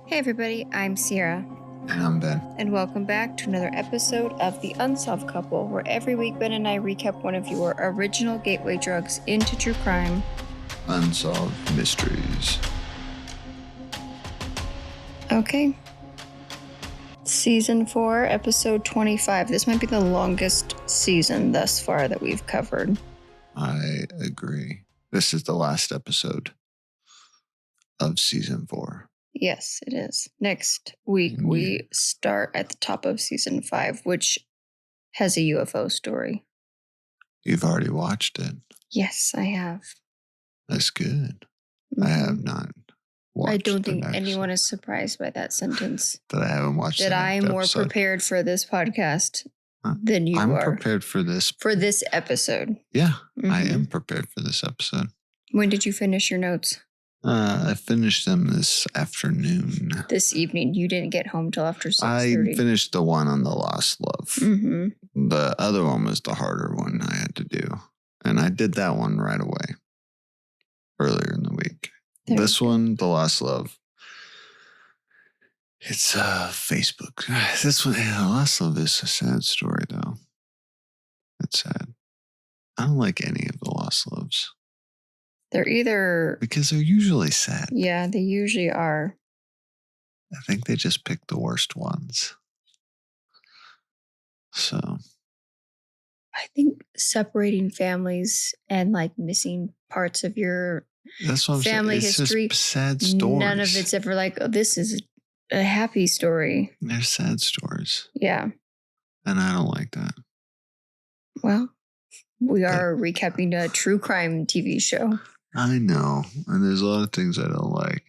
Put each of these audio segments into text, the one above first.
Hey everybody, I'm Sierra. And I'm Ben. And welcome back to another episode of The Unsolved Couple, where every week Ben and I recap one of your original gateway drugs into true crime. Unsolved Mysteries. Okay. Season 4, episode 25. This might be the longest season thus far that we've covered. I agree. This is the last episode of season 4. Yes, it is. Next week, we start at the top of season 5, which has a UFO story. You've already watched it. Yes, I have. That's good. I have not watched. I don't think anyone is surprised by that sentence. That I haven't watched. That I am more prepared for this podcast than you are. I'm prepared for this. For this episode. Yeah, I am prepared for this episode. When did you finish your notes? I finished them this afternoon. This evening. You didn't get home till after 6:30. I finished the one on the lost love. Mm-hmm. The other one was the harder one I had to do. And I did that one right away. Earlier in the week. This one, the lost love. It's Facebook. This one, the lost love is a sad story though. It's sad. I don't like any of the lost loves. They're either... Because they're usually sad. Yeah, they usually are. I think they just pick the worst ones. So. I think separating families and like missing parts of your family history. Just sad stories. None of it's ever like, oh, this is a happy story. They're sad stories. Yeah. And I don't like that. Well, we are recapping a true crime TV show. I know. And there's a lot of things I don't like.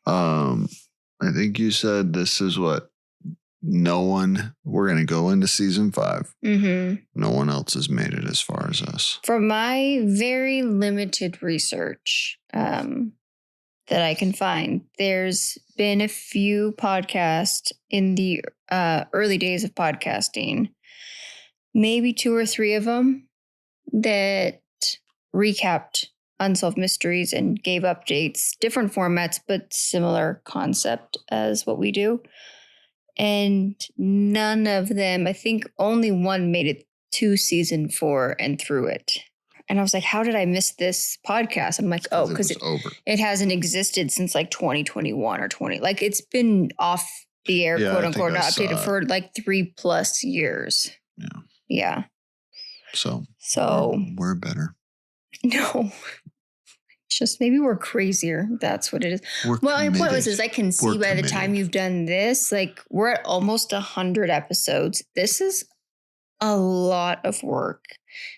I think you said this is what we're going to go into season 5. Mm-hmm. No one else has made it as far as us. From my very limited research that I can find, there's been a few podcasts in the early days of podcasting, maybe 2 or 3 of them that recapped Unsolved Mysteries and gave updates, different formats, but similar concept as what we do. And none of them, I think only one made it to season 4 and through it. And I was like, how did I miss this podcast? I'm like, oh, because it hasn't existed since like 2021 or 20. Like it's been off the air, quote unquote, not updated for like 3+ years. Yeah. Yeah. So we're better. No. It's just maybe we're crazier. That's what it is. My point was I can see by the time you've done this, like we're at almost 100 episodes. This is a lot of work.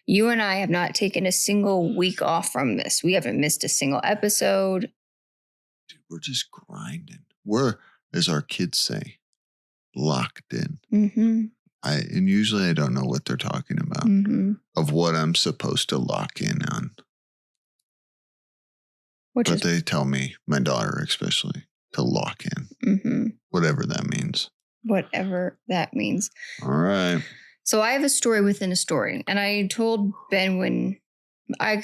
You and I have not taken a single week off from this. We haven't missed a single episode. Dude, we're just grinding. We're, as our kids say, locked in. Mm-hmm. And usually I don't know what they're talking about of what I'm supposed to lock in on. But they tell me, my daughter especially, to lock in. Whatever that means. Whatever that means. All right. So I have a story within a story. And I told Ben when I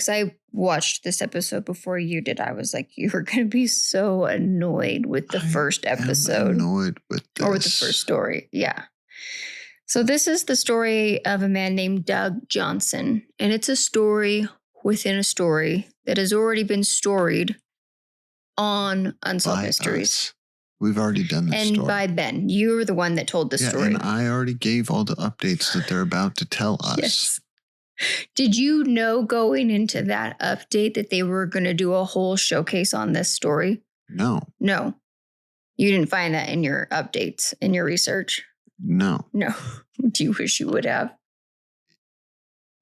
watched this episode before you did, I was like, you're going to be so annoyed with the first episode. Annoyed with this. Or with the first story. Yeah. So this is the story of a man named Doug Johnston. And it's a story within a story that has already been storied on Unsolved Mysteries. We've already done this story. And by Ben. You were the one that told the story. And I already gave all the updates that they're about to tell us. Yes. Did you know going into that update that they were going to do a whole showcase on this story? No. No. You didn't find that in your updates, in your research? No. No. Do you wish you would have?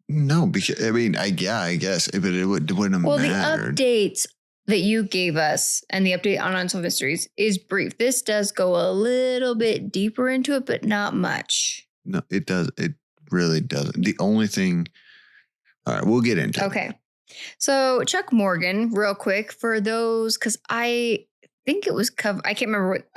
No, because I guess, but it wouldn't have mattered. Well, the updates that you gave us and the update on Unsolved Mysteries is brief. This does go a little bit deeper into it, but not much. No, it does. It really doesn't. The only thing. All right, we'll get into it. Okay. So Chuck Morgan, real quick, for those, because I think it was covered. I can't remember what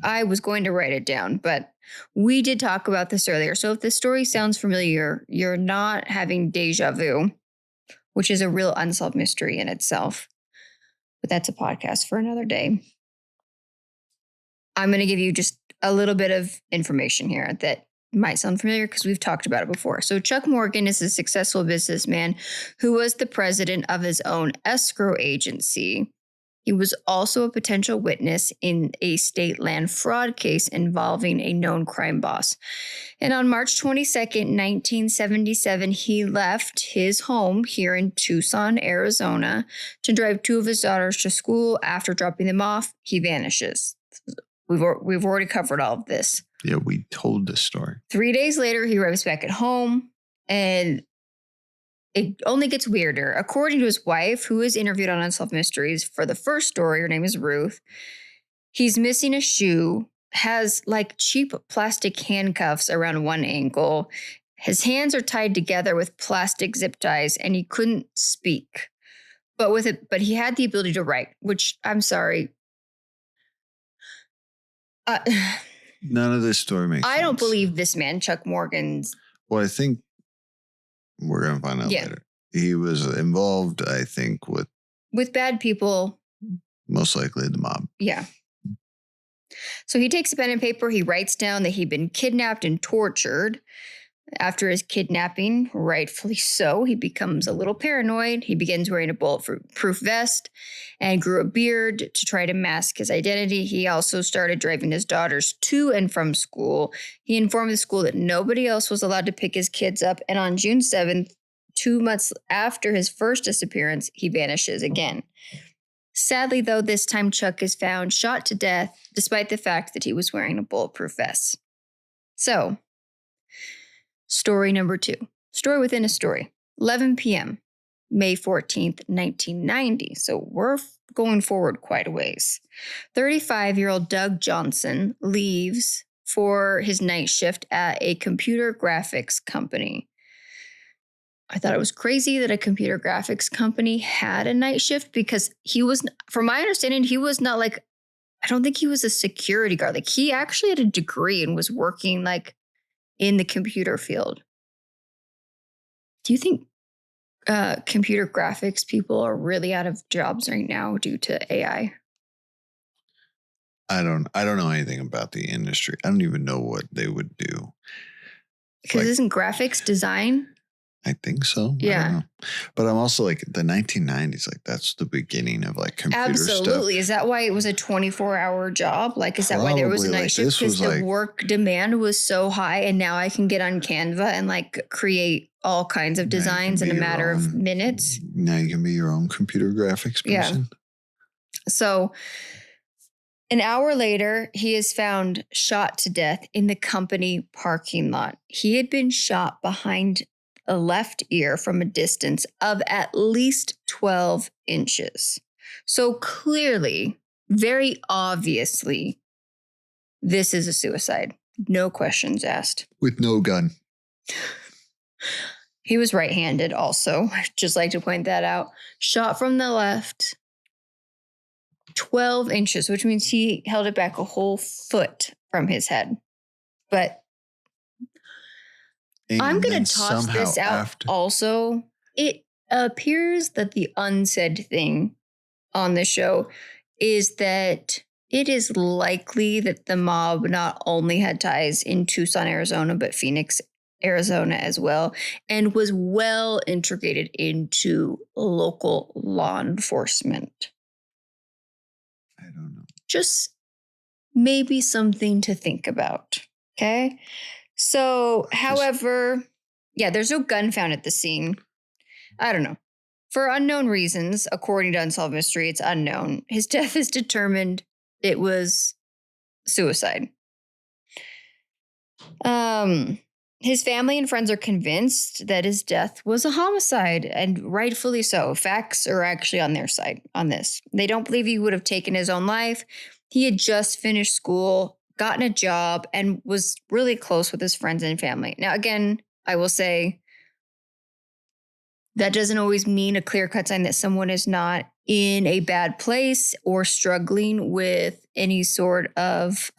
I was going to write it down, but we did talk about this earlier. So if this story sounds familiar, you're not having deja vu, which is a real unsolved mystery in itself. But that's a podcast for another day. I'm going to give you just a little bit of information here that might sound familiar because we've talked about it before. So Chuck Morgan is a successful businessman who was the president of his own escrow agency. He was also a potential witness in a state land fraud case involving a known crime boss. And on March 22nd, 1977, he left his home here in Tucson, Arizona, to drive two of his daughters to school. After dropping them off, he vanishes. We've already covered all of this. Yeah, we told this story. 3 days later, he arrives back at home, and it only gets weirder. According to his wife, who is interviewed on Unsolved Mysteries for the first story, her name is Ruth, he's missing a shoe, has like cheap plastic handcuffs around one ankle. His hands are tied together with plastic zip ties, and he couldn't speak. But he had the ability to write, which I'm sorry. None of this story makes sense. I don't believe this man, Chuck Morgan's. Well, I think we're going to find out later. He was involved, I think, with bad people. Most likely the mob. Yeah. So he takes a pen and paper. He writes down that he'd been kidnapped and tortured. After his kidnapping, rightfully so, he becomes a little paranoid. He begins wearing a bulletproof vest and grew a beard to try to mask his identity. He also started driving his daughters to and from school. He informed the school that nobody else was allowed to pick his kids up. And on June 7th, 2 months after his first disappearance, he vanishes again. Sadly, though, this time Chuck is found shot to death, despite the fact that he was wearing a bulletproof vest. So, story number 2. Story within a story. 11 p.m., May 14th, 1990. So we're going forward quite a ways. 35-year-old Doug Johnston leaves for his night shift at a computer graphics company. I thought it was crazy that a computer graphics company had a night shift because he was, from my understanding, he was not like, I don't think he was a security guard. Like he actually had a degree and was working like in the computer field. Do you think computer graphics people are really out of jobs right now due to AI? I don't know anything about the industry. I don't even know what they would do. Because isn't graphics design? I think so. Yeah. I don't know. But I'm also like the 1990s, like that's the beginning of like computer stuff. Absolutely. Is that why it was a 24-hour job? Like, is that why there was a night shift? Because the work demand was so high, and now I can get on Canva and like create all kinds of designs in a matter of minutes. Now you can be your own computer graphics person. Yeah. So an hour later, he is found shot to death in the company parking lot. He had been shot behind a left ear from a distance of at least 12 inches. So clearly, very obviously, this is a suicide. No questions asked. With no gun. He was right-handed also. I'd just like to point that out. Shot from the left, 12 inches, which means he held it back a whole foot from his head. But I'm going to toss this out also. It appears that the unsaid thing on the show is that it is likely that the mob not only had ties in Tucson, Arizona, but Phoenix, Arizona as well, and was well integrated into local law enforcement. I don't know. Just maybe something to think about. Okay. So, however, there's no gun found at the scene. I don't know. For unknown reasons, according to Unsolved Mystery, it's unknown. His death is determined it was suicide. His family and friends are convinced that his death was a homicide, and rightfully so. Facts are actually on their side on this. They don't believe he would have taken his own life. He had just finished school, gotten a job, and was really close with his friends and family. Now, again, I will say that doesn't always mean a clear-cut sign that someone is not in a bad place or struggling with any sort of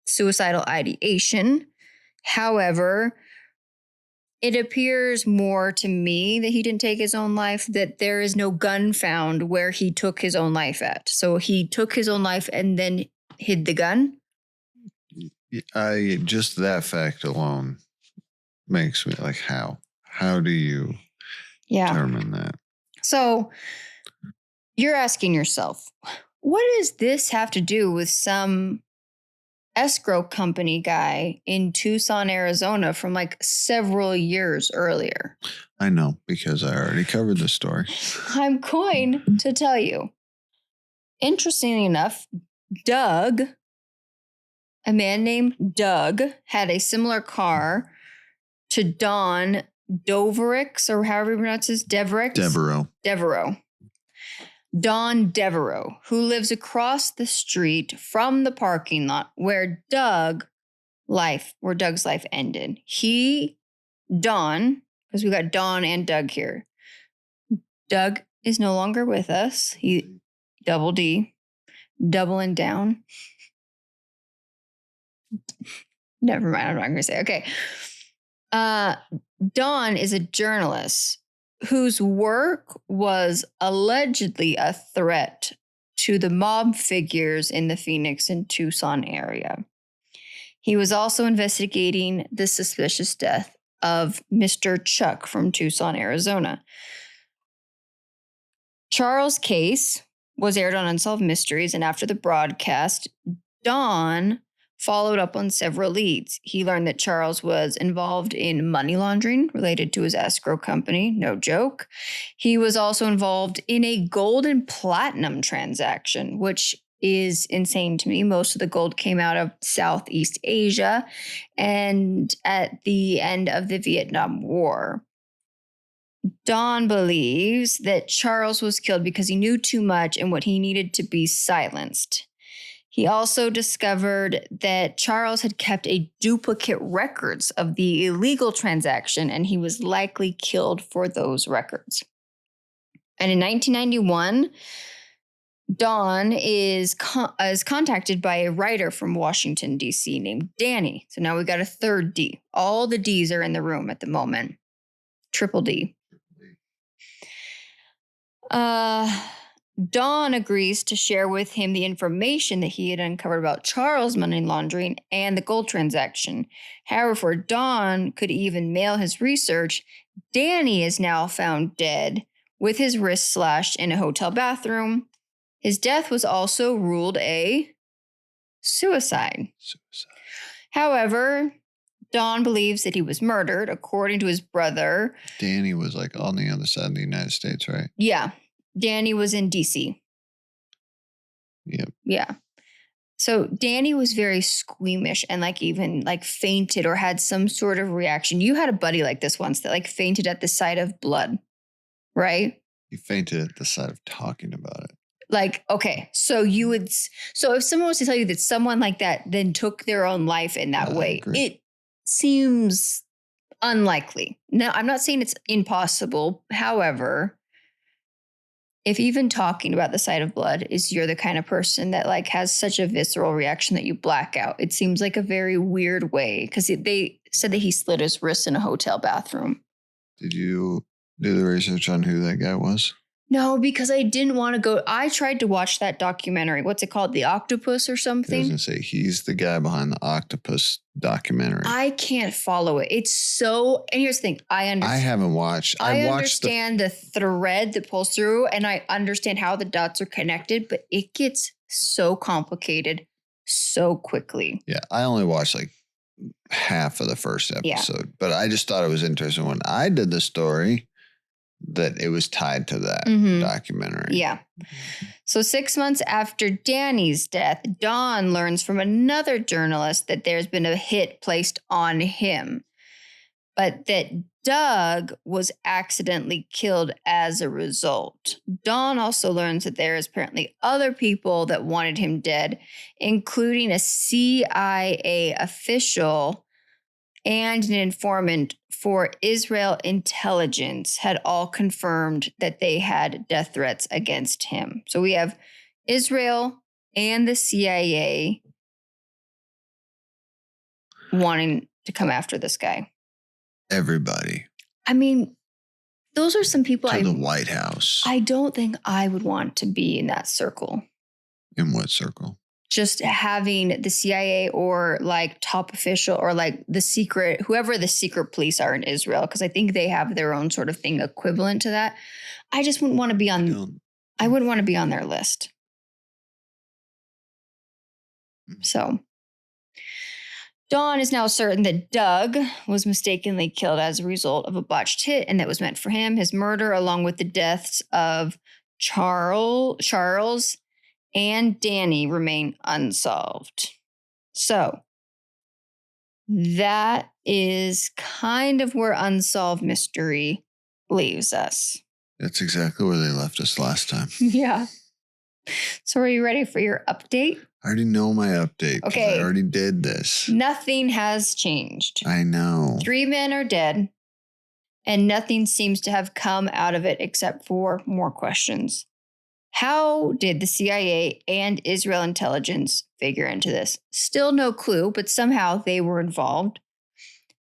suicidal ideation. However, it appears more to me that he didn't take his own life, that there is no gun found where he took his own life at. So he took his own life and then hid the gun. Just that fact alone makes me like, how do you determine that? So you're asking yourself, what does this have to do with some escrow company guy in Tucson, Arizona from like several years earlier? I know, because I already covered this story. I'm going to tell you. Interestingly enough, Doug, a man named Doug, had a similar car to Don Dovericks, or however you pronounce his, Devereaux. Don Devereaux, who lives across the street from the parking lot where Doug's life ended. Don, because we got Don and Doug here. Doug is no longer with us. He double D, doubling down. Never mind, I'm not going to say. Okay. Don is a journalist whose work was allegedly a threat to the mob figures in the Phoenix and Tucson area. He was also investigating the suspicious death of Mr. Chuck from Tucson, Arizona. Charles' case was aired on Unsolved Mysteries, and after the broadcast, Don followed up on several leads. He learned that Charles was involved in money laundering related to his escrow company. No joke. He was also involved in a gold and platinum transaction, which is insane to me. Most of the gold came out of Southeast Asia and at the end of the Vietnam War. Don believes that Charles was killed because he knew too much and what he needed to be silenced. He also discovered that Charles had kept a duplicate records of the illegal transaction, and he was likely killed for those records. And in 1991, Don is contacted by a writer from Washington, D.C. named Danny. So now we got a third D. All the D's are in the room at the moment. Triple D. Don agrees to share with him the information that he had uncovered about Charles' money laundering and the gold transaction. However, before Don could even mail his research, Danny is now found dead with his wrist slashed in a hotel bathroom. His death was also ruled a suicide. However, Don believes that he was murdered, according to his brother. Danny was like on the other side of the United States, right? Yeah. Danny was in D.C. Yep. Yeah. So Danny was very squeamish and even fainted or had some sort of reaction. You had a buddy like this once that fainted at the sight of blood, right? He fainted at the sight of talking about it. Okay, so if someone was to tell you that someone like that then took their own life in that way, it seems unlikely. Now, I'm not saying it's impossible. However, if even talking about the sight of blood is you're the kind of person that has such a visceral reaction that you black out, it seems like a very weird way, because they said that he slit his wrist in a hotel bathroom. Did you do the research on who that guy was? No, because I didn't want to go. I tried to watch that documentary. What's it called? The Octopus or something? I was going to say, he's the guy behind the Octopus documentary. I can't follow it. It's so, and here's the thing. I haven't watched. I understand the thread that pulls through, and I understand how the dots are connected, but it gets so complicated so quickly. Yeah, I only watched half of the first episode, but I just thought it was interesting when I did the story that it was tied to that documentary. Yeah. So 6 months after Danny's death, Don learns from another journalist that there's been a hit placed on him, but that Doug was accidentally killed as a result. Don also learns that there is apparently other people that wanted him dead, including a CIA official and an informant for Israel intelligence had all confirmed that they had death threats against him. So we have Israel and the CIA wanting to come after this guy. Everybody. I mean, those are some people to the White House. I don't think I would want to be in that circle. In what circle? just having the CIA or like top official or like the secret, whoever the secret police are in Israel, because I think they have their own sort of thing equivalent to that. I just wouldn't want to be on, I wouldn't want to be on their list. So Dawn is now certain that Doug was mistakenly killed as a result of a botched hit, and that was meant for him. His murder, along with the deaths of Charles and Danny, remain unsolved. So that is kind of where Unsolved Mystery leaves us. That's exactly where they left us last time. Yeah. So are you ready for your update? I already know my update. Okay. I already did this. Nothing has changed. I know. 3 men are dead, and nothing seems to have come out of it except for more questions. How did the CIA and Israel intelligence figure into this? Still no clue, but somehow they were involved.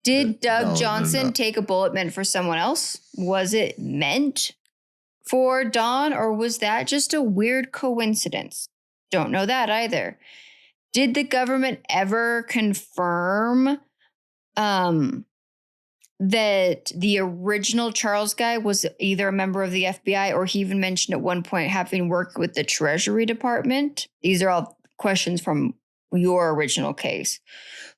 Did Doug Johnston take a bullet meant for someone else? Was it meant for Dawn, or was that just a weird coincidence? Don't know that either. Did the government ever confirm that the original Charles guy was either a member of the FBI, or he even mentioned at one point having worked with the Treasury Department? These are all questions from your original case.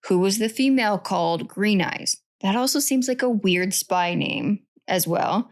Who was the female called Green Eyes? That also seems like a weird spy name as well.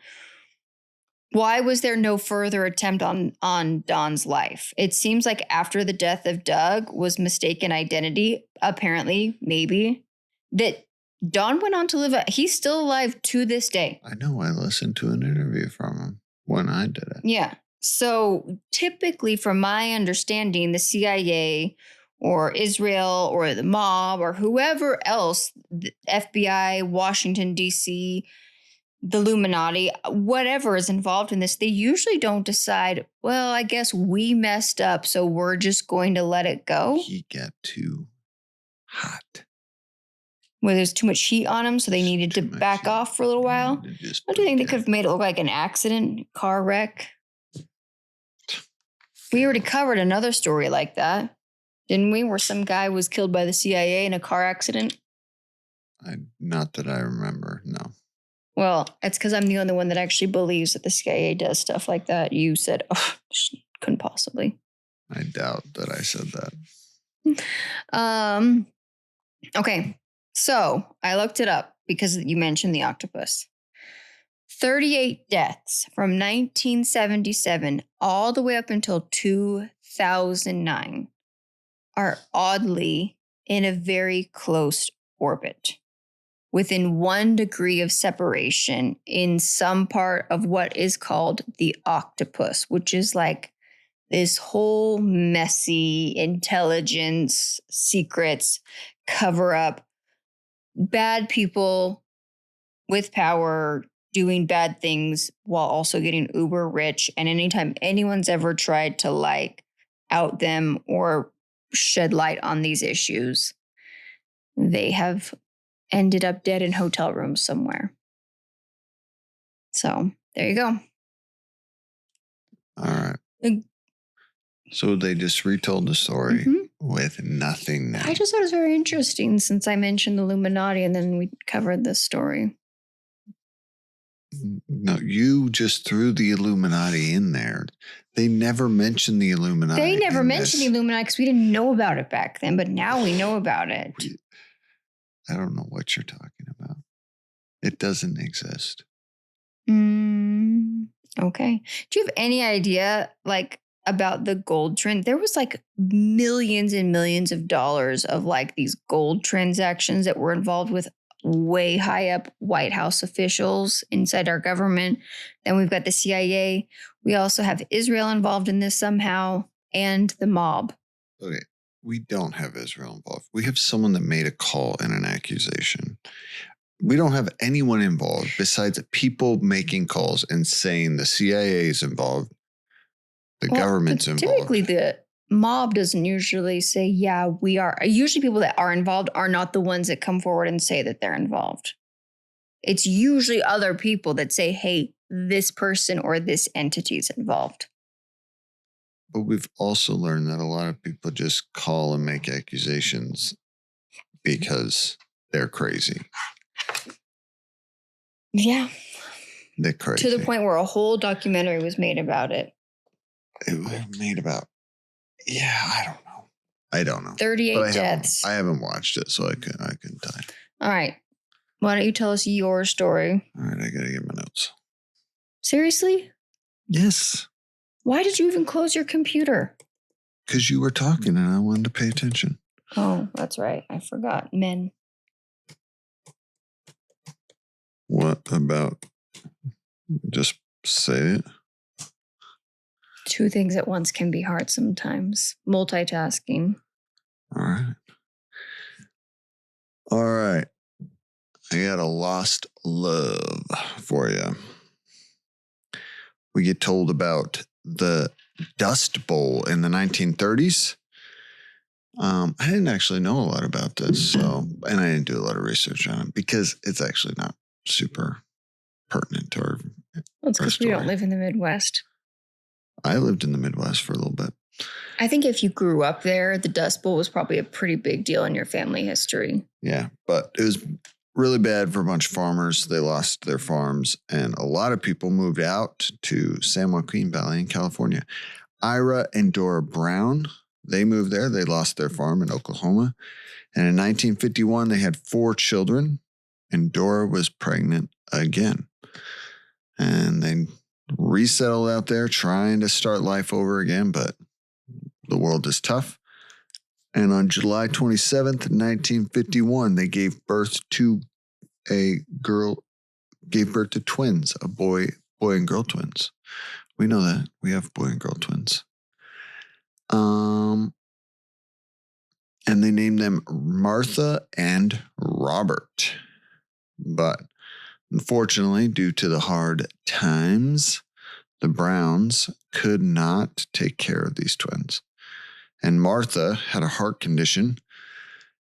Why was there no further attempt on Dawn's life? It seems like after the death of Doug was mistaken identity, apparently, maybe, that Dawn went on to live. He's still alive to this day. I know. I listened to an interview from him when I did it. Yeah. So typically, from my understanding, the CIA or Israel or the mob or whoever else, the FBI, Washington, D.C., the Illuminati, whatever is involved in this, they usually don't decide, well, I guess we messed up, so we're just going to let it go. He got too hot. Where there's too much heat on him, so they needed to back off for a little while. Don't you think they could have made it look like an accident, car wreck? We already covered another story like that, didn't we? Where some guy was killed by the CIA in a car accident. Not that I remember, no. Well, it's because I'm the only one that actually believes that the CIA does stuff like that. You said, oh, couldn't possibly. I doubt that I said that. Okay, so I looked it up because you mentioned the octopus. 38 deaths from 1977 all the way up until 2009 are oddly in a very close orbit, within 1 degree of separation in some part of what is called the octopus, which is like this whole messy intelligence, secrets, cover up, bad people with power doing bad things while also getting uber rich. And anytime anyone's ever tried to like out them or shed light on these issues, they have ended up dead in hotel rooms somewhere. So there you go. All right. So they just retold the story with nothing now. I just thought it was very interesting since I mentioned the Illuminati and then we covered this story. No, you just threw the Illuminati in there. They never mentioned the Illuminati. They never mentioned the Illuminati because we didn't know about it back then, but now we know about it. I don't know what you're talking about. It doesn't exist. Okay. Do you have any idea, like, about the gold trend? There was like millions and millions of dollars of like these gold transactions that were involved with way high up White House officials inside our government. Then we've got the CIA. We also have Israel involved in this somehow, and the mob. Okay. We don't have Israel involved. We have someone that made a call and an accusation. We don't have anyone involved besides people making calls and saying the CIA is involved. The government's involved. Typically, the mob doesn't usually say, yeah, we are. Usually people that are involved are not the ones that come forward and say that they're involved. It's usually other people that say, hey, this person or this entity is involved. But we've also learned that a lot of people just call and make accusations because they're crazy. Yeah. They're crazy. To the point where a whole documentary was made about it. It was made about, I don't know. 38 deaths. I haven't watched it, so I couldn't tell you. All right. Why don't you tell us your story? All right, I got to get my notes. Seriously? Yes. Why did you even close your computer? Because you were talking and I wanted to pay attention. Oh, that's right. I forgot. Men. What about, just say it? Two things at once can be hard sometimes. Multitasking. All right. I got a lost love for you. We get told about the Dust Bowl in the 1930s. I didn't actually know a lot about this, and I didn't do a lot of research on it because it's actually not super pertinent to our Well, it's because we don't live in the Midwest. I lived in the Midwest for a little bit. I think if you grew up there, the Dust Bowl was probably a pretty big deal in your family history. Yeah, but it was really bad for a bunch of farmers. They lost their farms, and a lot of people moved out to San Joaquin Valley in California. Ira and Dora Brown, they moved there. They lost their farm in Oklahoma. And in 1951, they had 4 children, and Dora was pregnant again. And they resettled out there trying to start life over again, but the world is tough. And on July 27th, 1951, they gave birth to twins, a boy and girl twins. We know that. We have boy and girl twins. And they named them Martha and Robert. But unfortunately, due to the hard times, the Browns could not take care of these twins. And Martha had a heart condition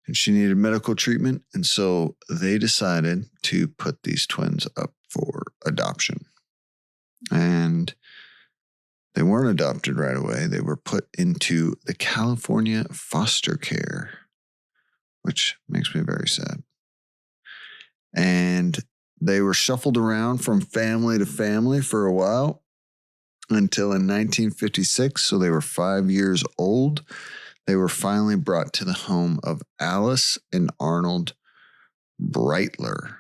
and she needed medical treatment. And so they decided to put these twins up for adoption. And they weren't adopted right away. They were put into the California foster care, which makes me very sad. And they were shuffled around from family to family for a while until in 1956. So they were 5 years old. They were finally brought to the home of Alice and Arnold Breitler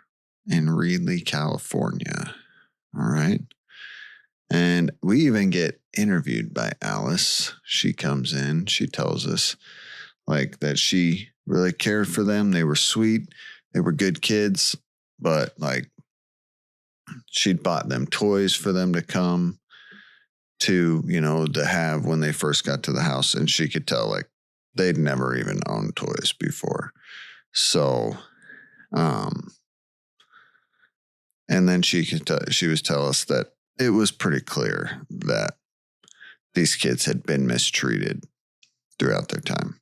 in Reedley, California. All right. And we even get interviewed by Alice. She comes in. She tells us that she really cared for them. They were sweet. They were good kids, but she'd bought them toys for them to come to have when they first got to the house. And she could tell they'd never even owned toys before. So, and then she was tell us that it was pretty clear that these kids had been mistreated throughout their time.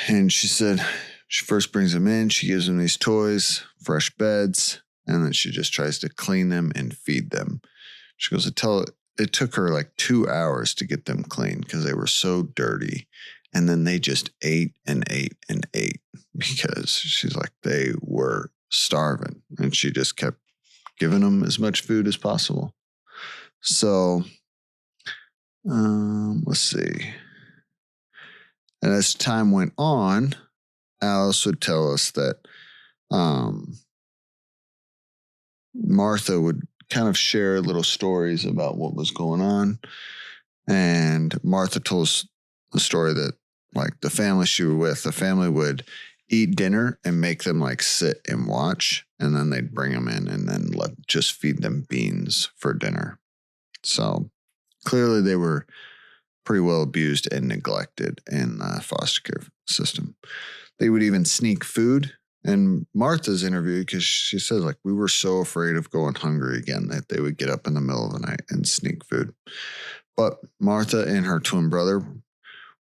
And she said she first brings them in, she gives them these toys, fresh beds, and then she just tries to clean them and feed them. She goes, it took her 2 hours to get them clean because they were so dirty. And then they just ate and ate and ate because she's they were starving. And she just kept giving them as much food as possible. So, let's see. And as time went on, Alice would tell us that Martha would kind of share little stories about what was going on. And Martha told us the story that the family she was with, the family would eat dinner and make them sit and watch. And then they'd bring them in and then just feed them beans for dinner. So clearly they were pretty well abused and neglected in the foster care system. They would even sneak food. And Martha's interview, because she says we were so afraid of going hungry again that they would get up in the middle of the night and sneak food. But Martha and her twin brother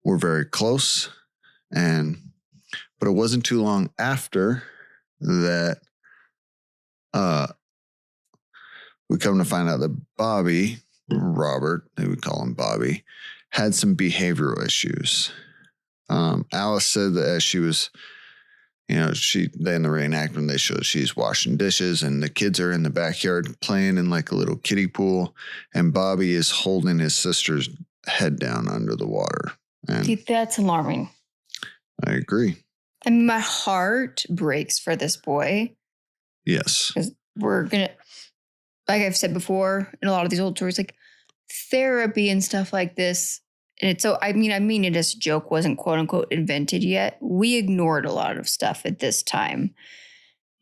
were very close. But it wasn't too long after that we come to find out that Bobby Robert, they would call him Bobby, had some behavioral issues. Alice said that as she was, in the reenactment, they show she's washing dishes and the kids are in the backyard playing in like a little kiddie pool. And Bobby is holding his sister's head down under the water. And dude, that's alarming. I agree. I mean, my heart breaks for this boy. Yes. Because we're going to, like I've said before, in a lot of these old stories, like therapy and stuff like this. And it's so, I mean it as a joke, wasn't quote unquote invented yet. We ignored a lot of stuff at this time.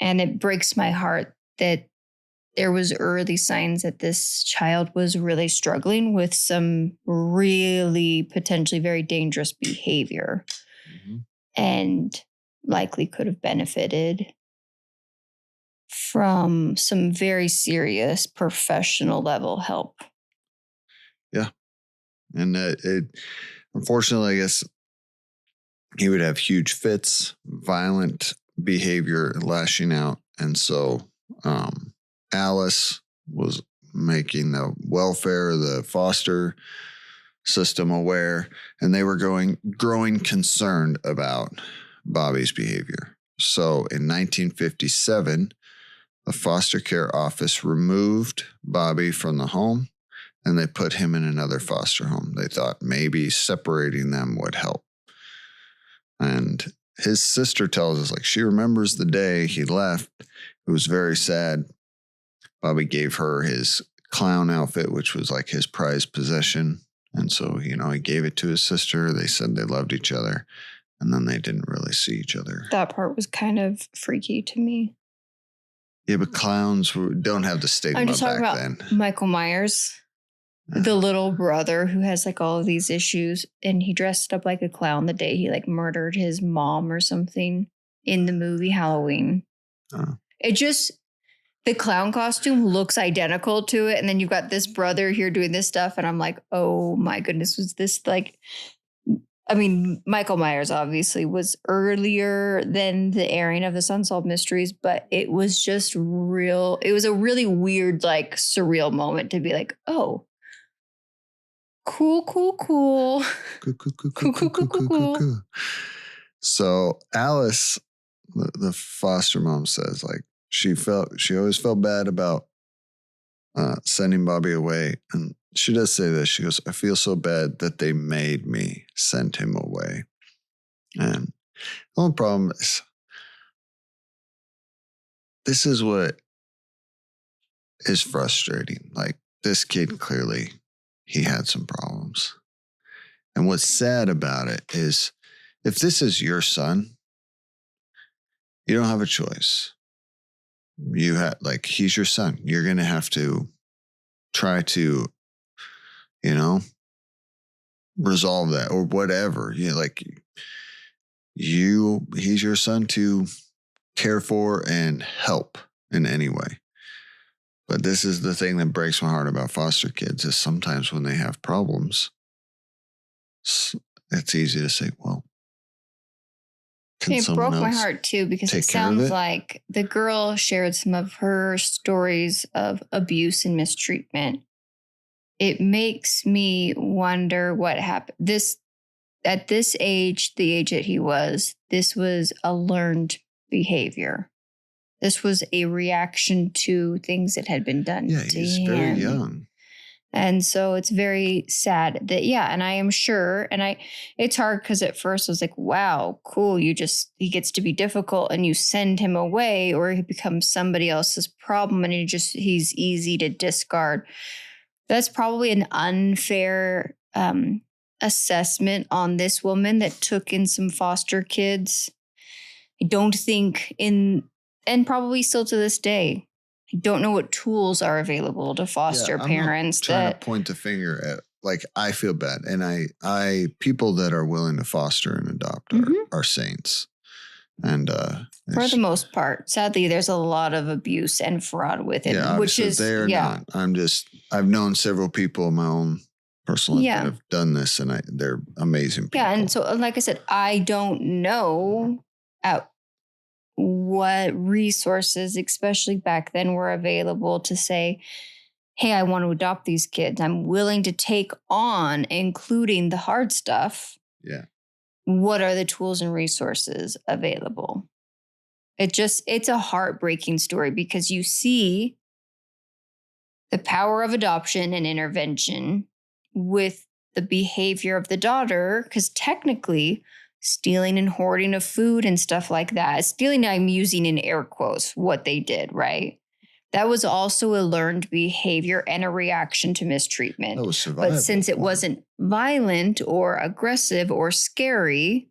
And it breaks my heart that there was early signs that this child was really struggling with some really potentially very dangerous behavior. Mm-hmm. And likely could have benefited from some very serious professional level help. Yeah. And it unfortunately, I guess he would have huge fits, violent behavior, lashing out. And so Alice was making the welfare, the foster system aware, and they were growing concerned about Bobby's behavior. So in 1957, the foster care office removed Bobby from the home and they put him in another foster home. They thought maybe separating them would help. And his sister tells us, like, she remembers the day he left. It was very sad. Bobby gave her his clown outfit, which was like his prized possession. And so, he gave it to his sister. They said they loved each other. And then they didn't really see each other. That part was kind of freaky to me. Yeah, but clowns don't have the stigma back then. I'm just talking about Michael Myers, the little brother who has like all of these issues. And he dressed up like a clown the day he like murdered his mom or something in the movie Halloween. Oh. The clown costume looks identical to it. And then you've got this brother here doing this stuff. And I'm like, oh my goodness, was this like, Michael Myers obviously was earlier than the airing of this Unsolved Mysteries, but it was just real. It was a really weird, like surreal moment to be like, oh, cool. Cool. So Alice, the foster mom, says like, she always felt bad about sending Bobby away. And she does say this. She goes, I feel so bad that they made me send him away. And the only problem is, this is what is frustrating. Like, this kid, clearly, he had some problems. And what's sad about it is, if this is your son, you don't have a choice. He's your son. You're going to have to try to, resolve that or whatever. He's your son to care for and help in any way. But this is the thing that breaks my heart about foster kids, is sometimes when they have problems, it's easy to say, well, it broke my heart too, because it sounds like the girl shared some of her stories of abuse and mistreatment. It makes me wonder what happened. At this age, the age that he was, this was a learned behavior. This was a reaction to things that had been done to him. Yeah, he's very young. And so it's very sad that, and I am sure, and it's hard because at first I was like, wow, cool. He gets to be difficult and you send him away, or he becomes somebody else's problem and he's easy to discard. That's probably an unfair assessment on this woman that took in some foster kids. I don't think and probably still to this day, I don't know what tools are available to foster parents. I'm not trying to point the finger at, like, I feel bad. And I people that are willing to foster and adopt are saints. And for the most part, sadly, there's a lot of abuse and fraud with it, which is they're not. I've known several people in my own personal life that have done this, and they're amazing people. Yeah, and so like I said, I don't know what resources, especially back then, were available to say, hey, I want to adopt these kids. I'm willing to take on, including the hard stuff. Yeah. What are the tools and resources available? It's a heartbreaking story because you see the power of adoption and intervention with the behavior of the daughter, because technically stealing and hoarding of food and stuff like that, stealing, I'm using in air quotes what they did, right? That was also a learned behavior and a reaction to mistreatment. That was survival. But since it wasn't violent or aggressive or scary,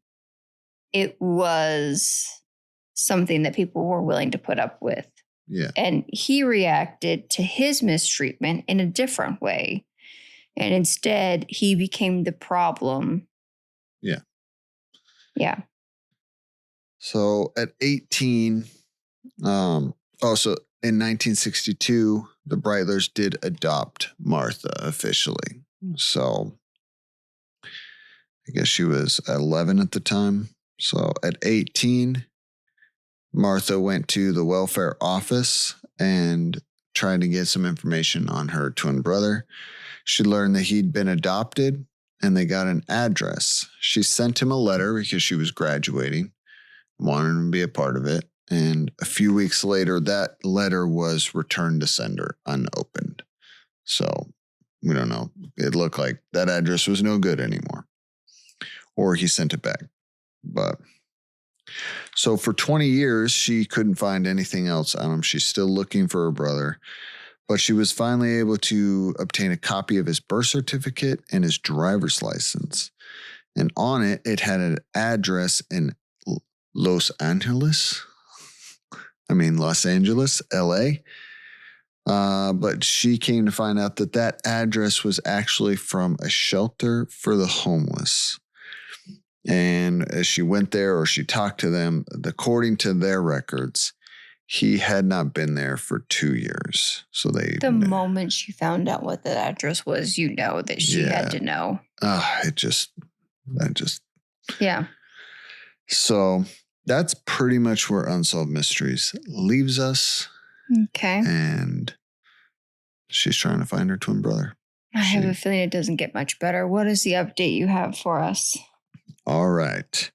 it was something that people were willing to put up with. Yeah. And he reacted to his mistreatment in a different way. And instead, he became the problem. Yeah. Yeah. So at 18, also in 1962, the Breitlers did adopt Martha officially. So I guess she was 11 at the time. So at 18, Martha went to the welfare office and tried to get some information on her twin brother. She learned that he'd been adopted and they got an address. She sent him a letter because she was graduating, wanted him to be a part of it. And a few weeks later, that letter was returned to sender unopened. So we don't know. It looked like that address was no good anymore. Or he sent it back. But so for 20 years, she couldn't find anything else on him. She's still looking for her brother. But she was finally able to obtain a copy of his birth certificate and his driver's license. And on it, it had an address in Los Angeles, LA. But she came to find out that that address was actually from a shelter for the homeless. And as she went there or she talked to them, according to their records, he had not been there for 2 years. So the moment she found out what that address was, you know that she had to know. Yeah. So that's pretty much where Unsolved Mysteries leaves us. Okay. And she's trying to find her twin brother. I have a feeling it doesn't get much better. What is the update you have for us? All right.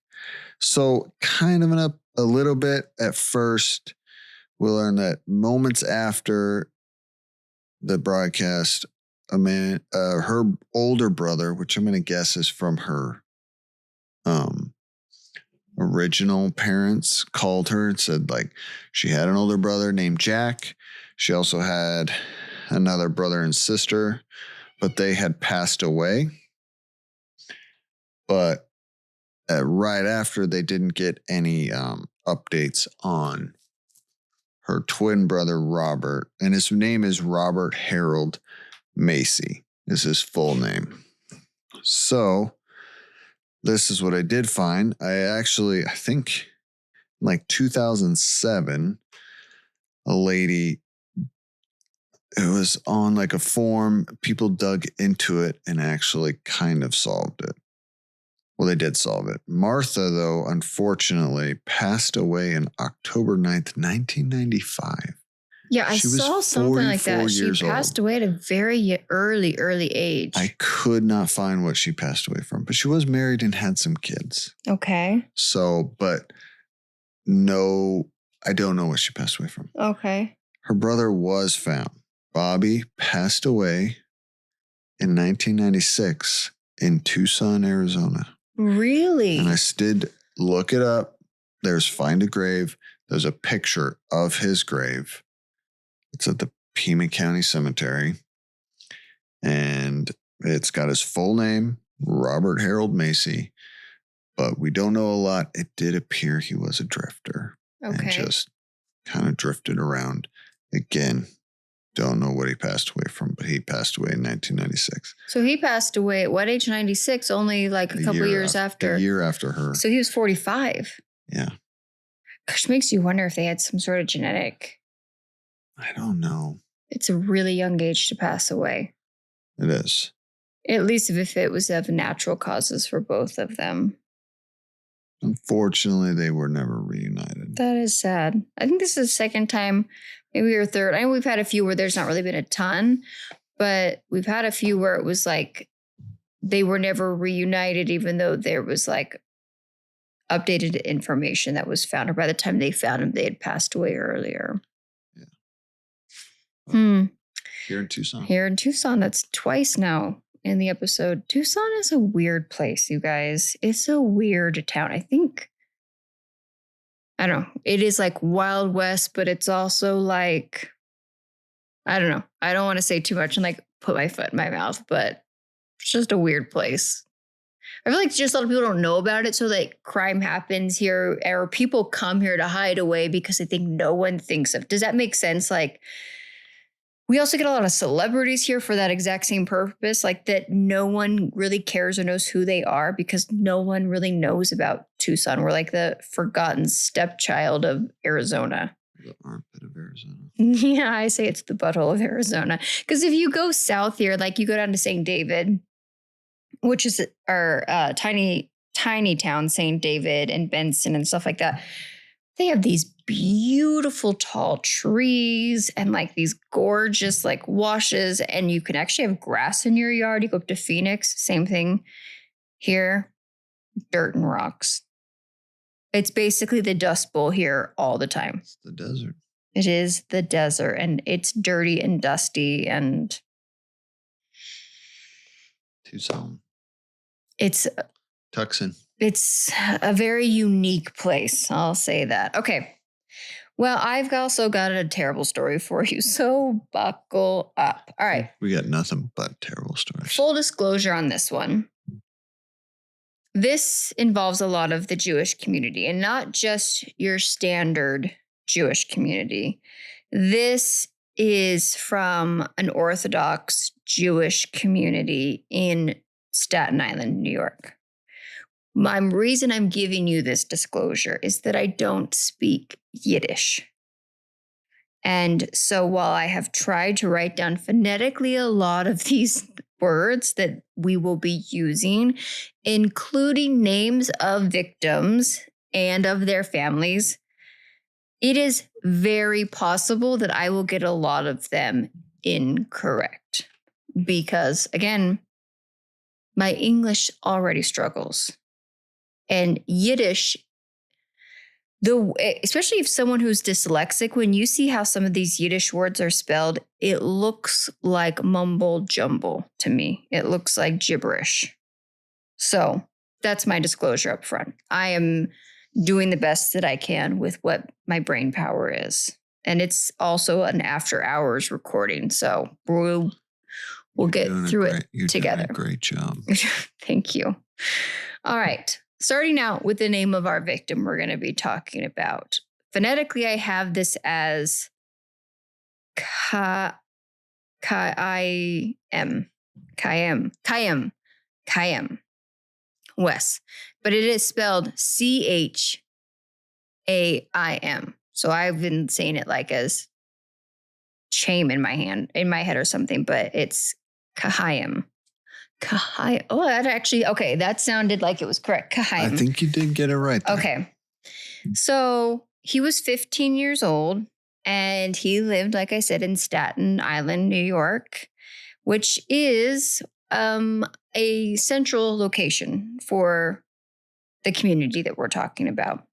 So kind of a little bit at first, we learn that moments after the broadcast, her older brother, which I'm going to guess is from her original parents, called her and said like she had an older brother named Jack. She also had another brother and sister, but they had passed away. But right after, they didn't get any updates on her twin brother, Robert. And his name is Robert Harold Macy, is his full name. So this is what I did find. I think like 2007, a lady, it was on like a forum, people dug into it and actually kind of solved it. Well, they did solve it. Martha, though, unfortunately, passed away on October 9th, 1995. Yeah, I saw something like that. She passed away at a very early age. I could not find what she passed away from, but she was married and had some kids. Okay. So, but no, I don't know what she passed away from. Okay. Her brother was found. Bobby passed away in 1996 in Tucson, Arizona. Really? And I did look it up. There's Find a Grave. There's a picture of his grave. It's at the Pima County Cemetery. And it's got his full name, Robert Harold Macy. But we don't know a lot. It did appear he was a drifter. Okay. And just kind of drifted around. Again, don't know what he passed away from, but he passed away in 1996. So he passed away at what age? 96? Only like a couple years after. A year after her. So he was 45. Yeah. Gosh, makes you wonder if they had some sort of genetic. I don't know. It's a really young age to pass away. It is. At least if it was of natural causes for both of them. Unfortunately, they were never reunited. That is sad. I think this is the second time, maybe or third. I know we've had a few where there's not really been a ton, but we've had a few where it was like they were never reunited, even though there was like updated information that was found, or by the time they found him, they had passed away earlier. Yeah. Well, here in Tucson. Here in Tucson. That's twice now in the episode. Tucson is a weird place, you guys. It's a weird town. I think, I don't know. It is like Wild West, but it's also like, I don't know. I don't want to say too much and like put my foot in my mouth, but it's just a weird place. I feel like just a lot of people don't know about it. So like crime happens here, or people come here to hide away because they think no one thinks of. Does that make sense? Like, we also get a lot of celebrities here for that exact same purpose, like that no one really cares or knows who they are because no one really knows about Tucson. We're like the forgotten stepchild of Arizona. The armpit of Arizona. Yeah, I say it's the butthole of Arizona. Because if you go south here, like you go down to St. David, which is our tiny town, St. David and Benson and stuff like that. They have these beautiful tall trees and like these gorgeous like washes, and you can actually have grass in your yard. You go up to Phoenix, same thing here, dirt and rocks. It's basically the Dust Bowl here all the time. It's the desert. It is the desert, and it's dirty and dusty, and Tucson. It's Tucson. It's a very unique place. I'll say that. Okay. Well, I've also got a terrible story for you, so buckle up. All right. We got nothing but terrible stories. Full disclosure on this one. This involves a lot of the Jewish community, and not just your standard Jewish community. This is from an Orthodox Jewish community in Staten Island, New York. My reason I'm giving you this disclosure is that I don't speak Yiddish. And so while I have tried to write down phonetically a lot of these words that we will be using, including names of victims and of their families, it is very possible that I will get a lot of them incorrect. Because, again, my English already struggles. And Yiddish, especially if someone who's dyslexic, when you see how some of these Yiddish words are spelled, it looks like mumble jumble to me. It looks like gibberish. So that's my disclosure up front. I am doing the best that I can with what my brain power is. And it's also an after hours recording. So we'll get through it together. Doing a great job. Thank you. All right. Starting out with the name of our victim we're going to be talking about. Phonetically, I have this as Chaim Weiss. But it is spelled Chaim. So I've been saying it like as Chaim in my head or something, but it's Chaim. Oh, that actually, okay. That sounded like it was correct. I think you did get it right there. Okay. So he was 15 years old and he lived, like I said, in Staten Island, New York, which is a central location for the community that we're talking about.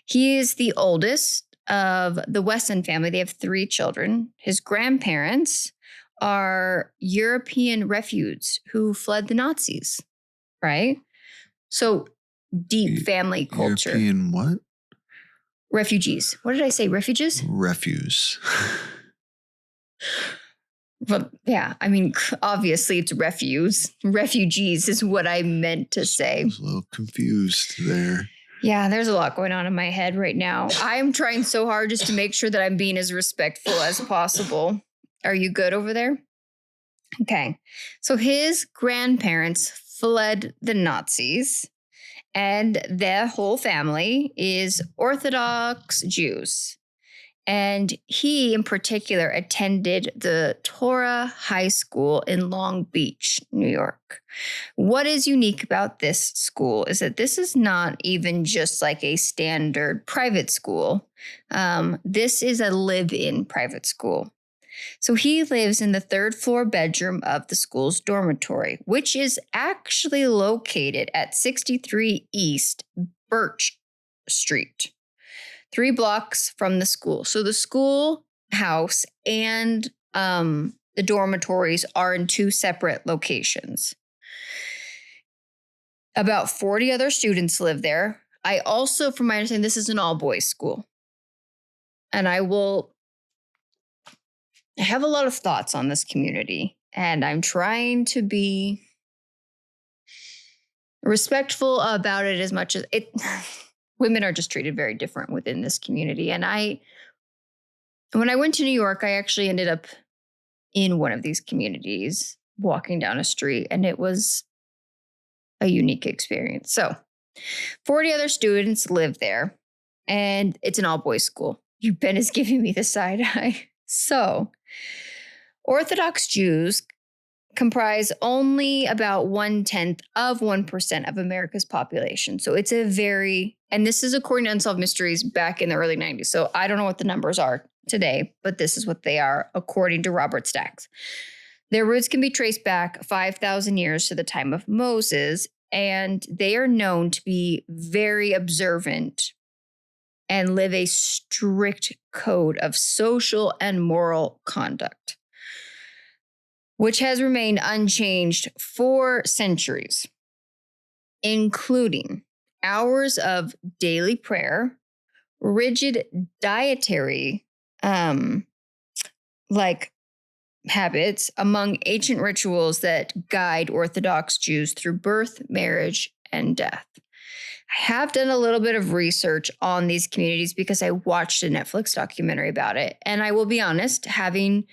He is the oldest of the Wesson family. They have 3 children. His grandparents are European refugees who fled the Nazis, right? So deep family culture. European what? Refugees. What did I say? Refugees? Refuse. Well, yeah. I mean, obviously it's refugees. Refugees is what I meant to say. I was a little confused there. Yeah, there's a lot going on in my head right now. I'm trying so hard just to make sure that I'm being as respectful as possible. Are you good over there? Okay. So his grandparents fled the Nazis, and their whole family is Orthodox Jews. And he, in particular, attended the Torah High School in Long Beach, New York. What is unique about this school is that this is not even just like a standard private school. This is a live-in private school. So he lives in the third floor bedroom of the school's dormitory, which is actually located at 63 East Birch Street, 3 blocks from the school. So the school house and the dormitories are in 2 separate locations. About 40 other students live there. I also, from my understanding, this is an all-boys school. And I have a lot of thoughts on this community, and I'm trying to be respectful about it as much as it. Women are just treated very different within this community. And when I went to New York, I actually ended up in one of these communities, walking down a street, and it was a unique experience. So 40 other students live there, and it's an all-boys school. Ben is giving me the side eye. So Orthodox Jews comprise only about 0.1% of America's population. So it's and this is according to Unsolved Mysteries back in the early 90s. So I don't know what the numbers are today, but this is what they are according to Robert Stacks. Their roots can be traced back 5,000 years to the time of Moses, and they are known to be very observant and live a strict code of social and moral conduct, which has remained unchanged for centuries, including hours of daily prayer, rigid dietary habits among ancient rituals that guide Orthodox Jews through birth, marriage, and death. I have done a little bit of research on these communities because I watched a Netflix documentary about it. And I will be honest, having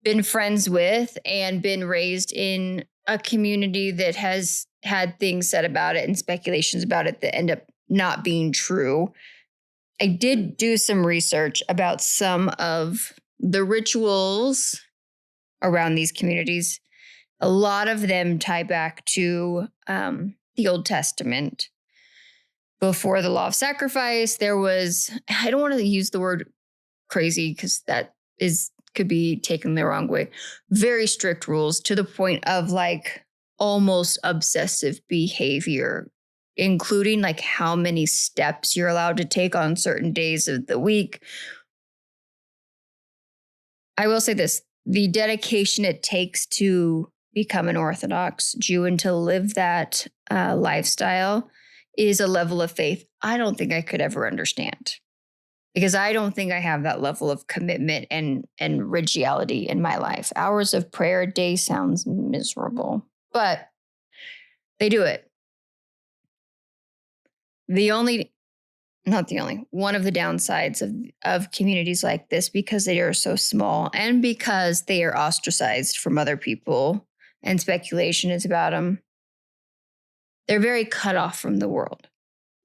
been friends with and been raised in a community that has had things said about it and speculations about it that end up not being true, I did do some research about some of the rituals around these communities. A lot of them tie back to the Old Testament. Before the law of sacrifice, there was, I don't want to use the word crazy because that could be taken the wrong way, very strict rules to the point of like almost obsessive behavior, including like how many steps you're allowed to take on certain days of the week. I will say this, the dedication it takes to become an Orthodox Jew and to live that lifestyle is a level of faith I don't think I could ever understand, because I don't think I have that level of commitment and rigidity in my life. Hours of prayer a day sounds miserable, but they do it. One of the downsides of communities like this, because they are so small and because they are ostracized from other people and speculation is about them, they're very cut off from the world,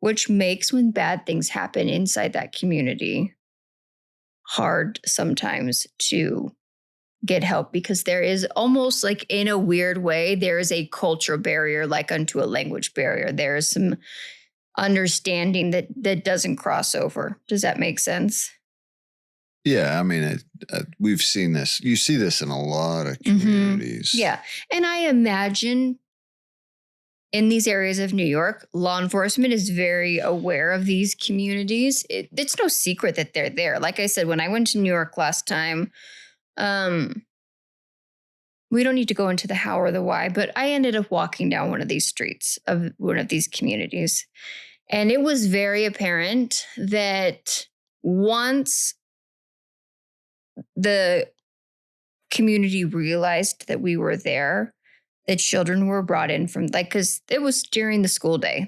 which makes when bad things happen inside that community hard sometimes to get help, because there is almost like, in a weird way, there is a cultural barrier like unto a language barrier. There is some understanding that doesn't cross over. Does that make sense? Yeah, I mean, we've seen this. You see this in a lot of communities. Mm-hmm. Yeah, and I imagine in these areas of New York, law enforcement is very aware of these communities. It's no secret that they're there. Like I said, when I went to New York last time, we don't need to go into the how or the why, but I ended up walking down one of these streets of one of these communities. And it was very apparent that once the community realized that we were there, that children were brought in from, like, because it was during the school day,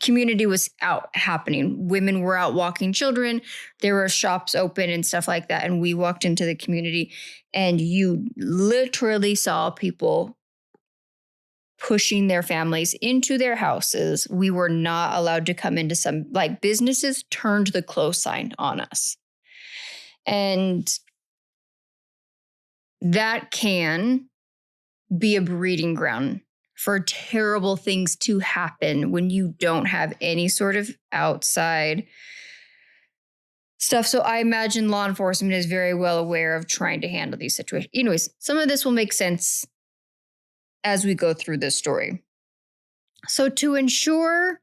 community was out happening. Women were out walking children. There were shops open and stuff like that. And we walked into the community and you literally saw people pushing their families into their houses. We were not allowed to come into some, like, businesses turned the close sign on us. And that can be a breeding ground for terrible things to happen when you don't have any sort of outside stuff. So I imagine law enforcement is very well aware of trying to handle these situations. Anyways, some of this will make sense as we go through this story. So to ensure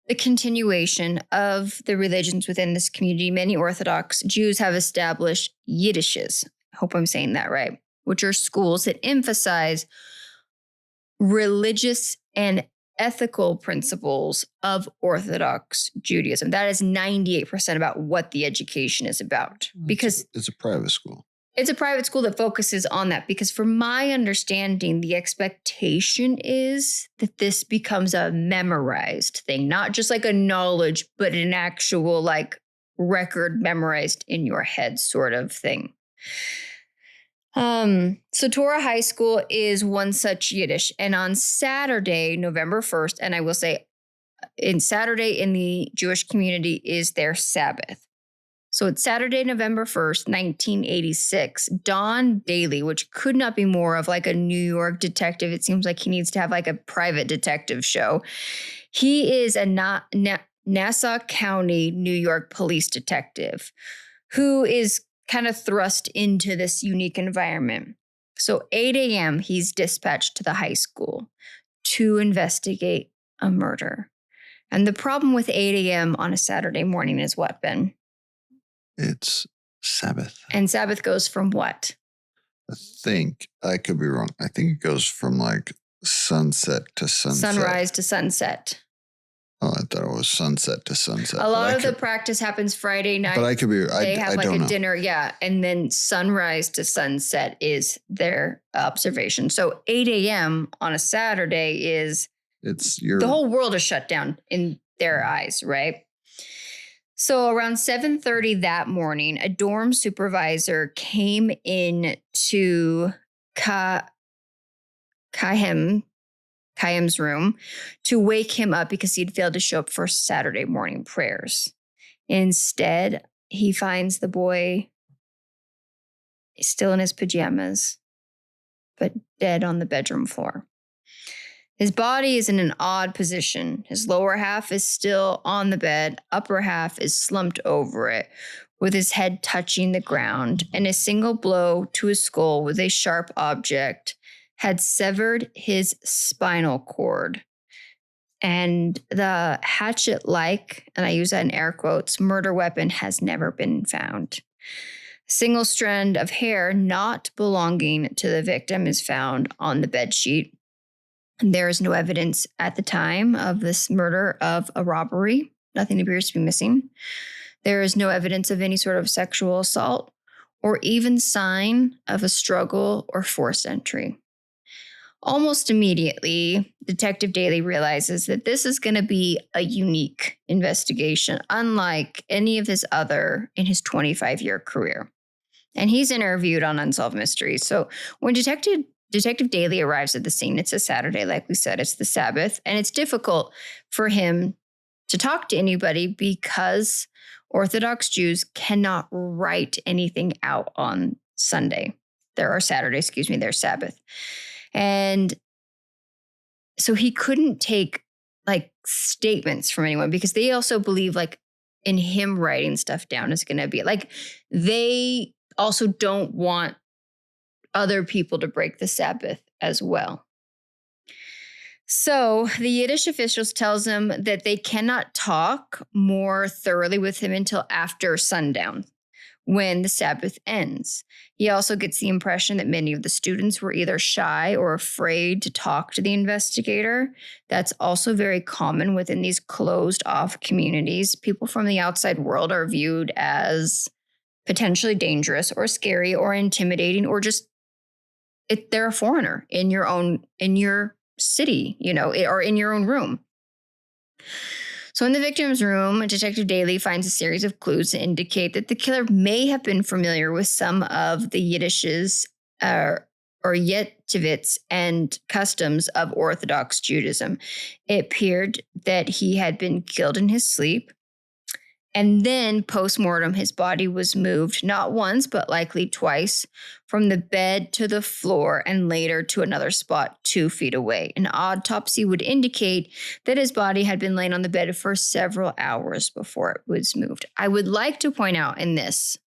the continuation of the religions within this community, many Orthodox Jews have established Yiddishes. I hope I'm saying that right, which are schools that emphasize religious and ethical principles of Orthodox Judaism. That is 98% about what the education is about. Because it's a private school. It's a private school that focuses on that. Because from my understanding, the expectation is that this becomes a memorized thing, not just like a knowledge, but an actual like record memorized in your head sort of thing. So Torah High School is one such Yiddish. And on Saturday, November 1st, and I will say Saturday in the Jewish community is their Sabbath. So it's Saturday, November 1st, 1986. Don Daly, which could not be more of like a New York detective. It seems like he needs to have like a private detective show. He is a Nassau County, New York police detective who is kind of thrust into this unique environment. So 8 a.m., he's dispatched to the high school to investigate a murder. And the problem with 8 a.m. on a Saturday morning is what, Ben? It's Sabbath. And Sabbath goes from what? I could be wrong. I think it goes from like sunset to sunset. Sunrise to sunset. Oh, I thought it was sunset to sunset. A lot of the practice happens Friday night. But I could be. They have like a dinner, yeah. And then sunrise to sunset is their observation. So 8 a.m. on a Saturday is the whole world is shut down in their eyes, right? So around 7:30 that morning, a dorm supervisor came in to Chaim's room to wake him up because he'd failed to show up for Saturday morning prayers. Instead, he finds the boy still in his pajamas, but dead on the bedroom floor. His body is in an odd position. His lower half is still on the bed. Upper half is slumped over it, with his head touching the ground, and a single blow to his skull with a sharp object had severed his spinal cord. And the hatchet-like, and I use that in air quotes, murder weapon has never been found. A single strand of hair not belonging to the victim is found on the bedsheet. There is no evidence at the time of this murder of a robbery. Nothing appears to be missing. There is no evidence of any sort of sexual assault or even sign of a struggle or forced entry. Almost immediately, Detective Daly realizes that this is going to be a unique investigation, unlike any of his other in his 25-year career. And he's interviewed on Unsolved Mysteries. So when Detective Daly arrives at the scene, it's a Saturday, like we said, it's the Sabbath, and it's difficult for him to talk to anybody because Orthodox Jews cannot write anything out on Sunday. Their Sabbath. And so he couldn't take like statements from anyone because they also believe like in him writing stuff down is going to be like, they also don't want other people to break the Sabbath as well. So the Yiddish officials tells him that they cannot talk more thoroughly with him until after sundown, when the Sabbath ends. He also gets the impression that many of the students were either shy or afraid to talk to the investigator. That's also very common within these closed-off communities. People from the outside world are viewed as potentially dangerous or scary or intimidating, or just they're a foreigner in your city, or in your own room. So in the victim's room, Detective Daly finds a series of clues that indicate that the killer may have been familiar with some of the Yiddish's or Yetivitz and customs of Orthodox Judaism. It appeared that he had been killed in his sleep. And then post-mortem, his body was moved not once, but likely twice from the bed to the floor and later to another spot 2 feet away. An autopsy would indicate that his body had been laying on the bed for several hours before it was moved. I would like to point out in this,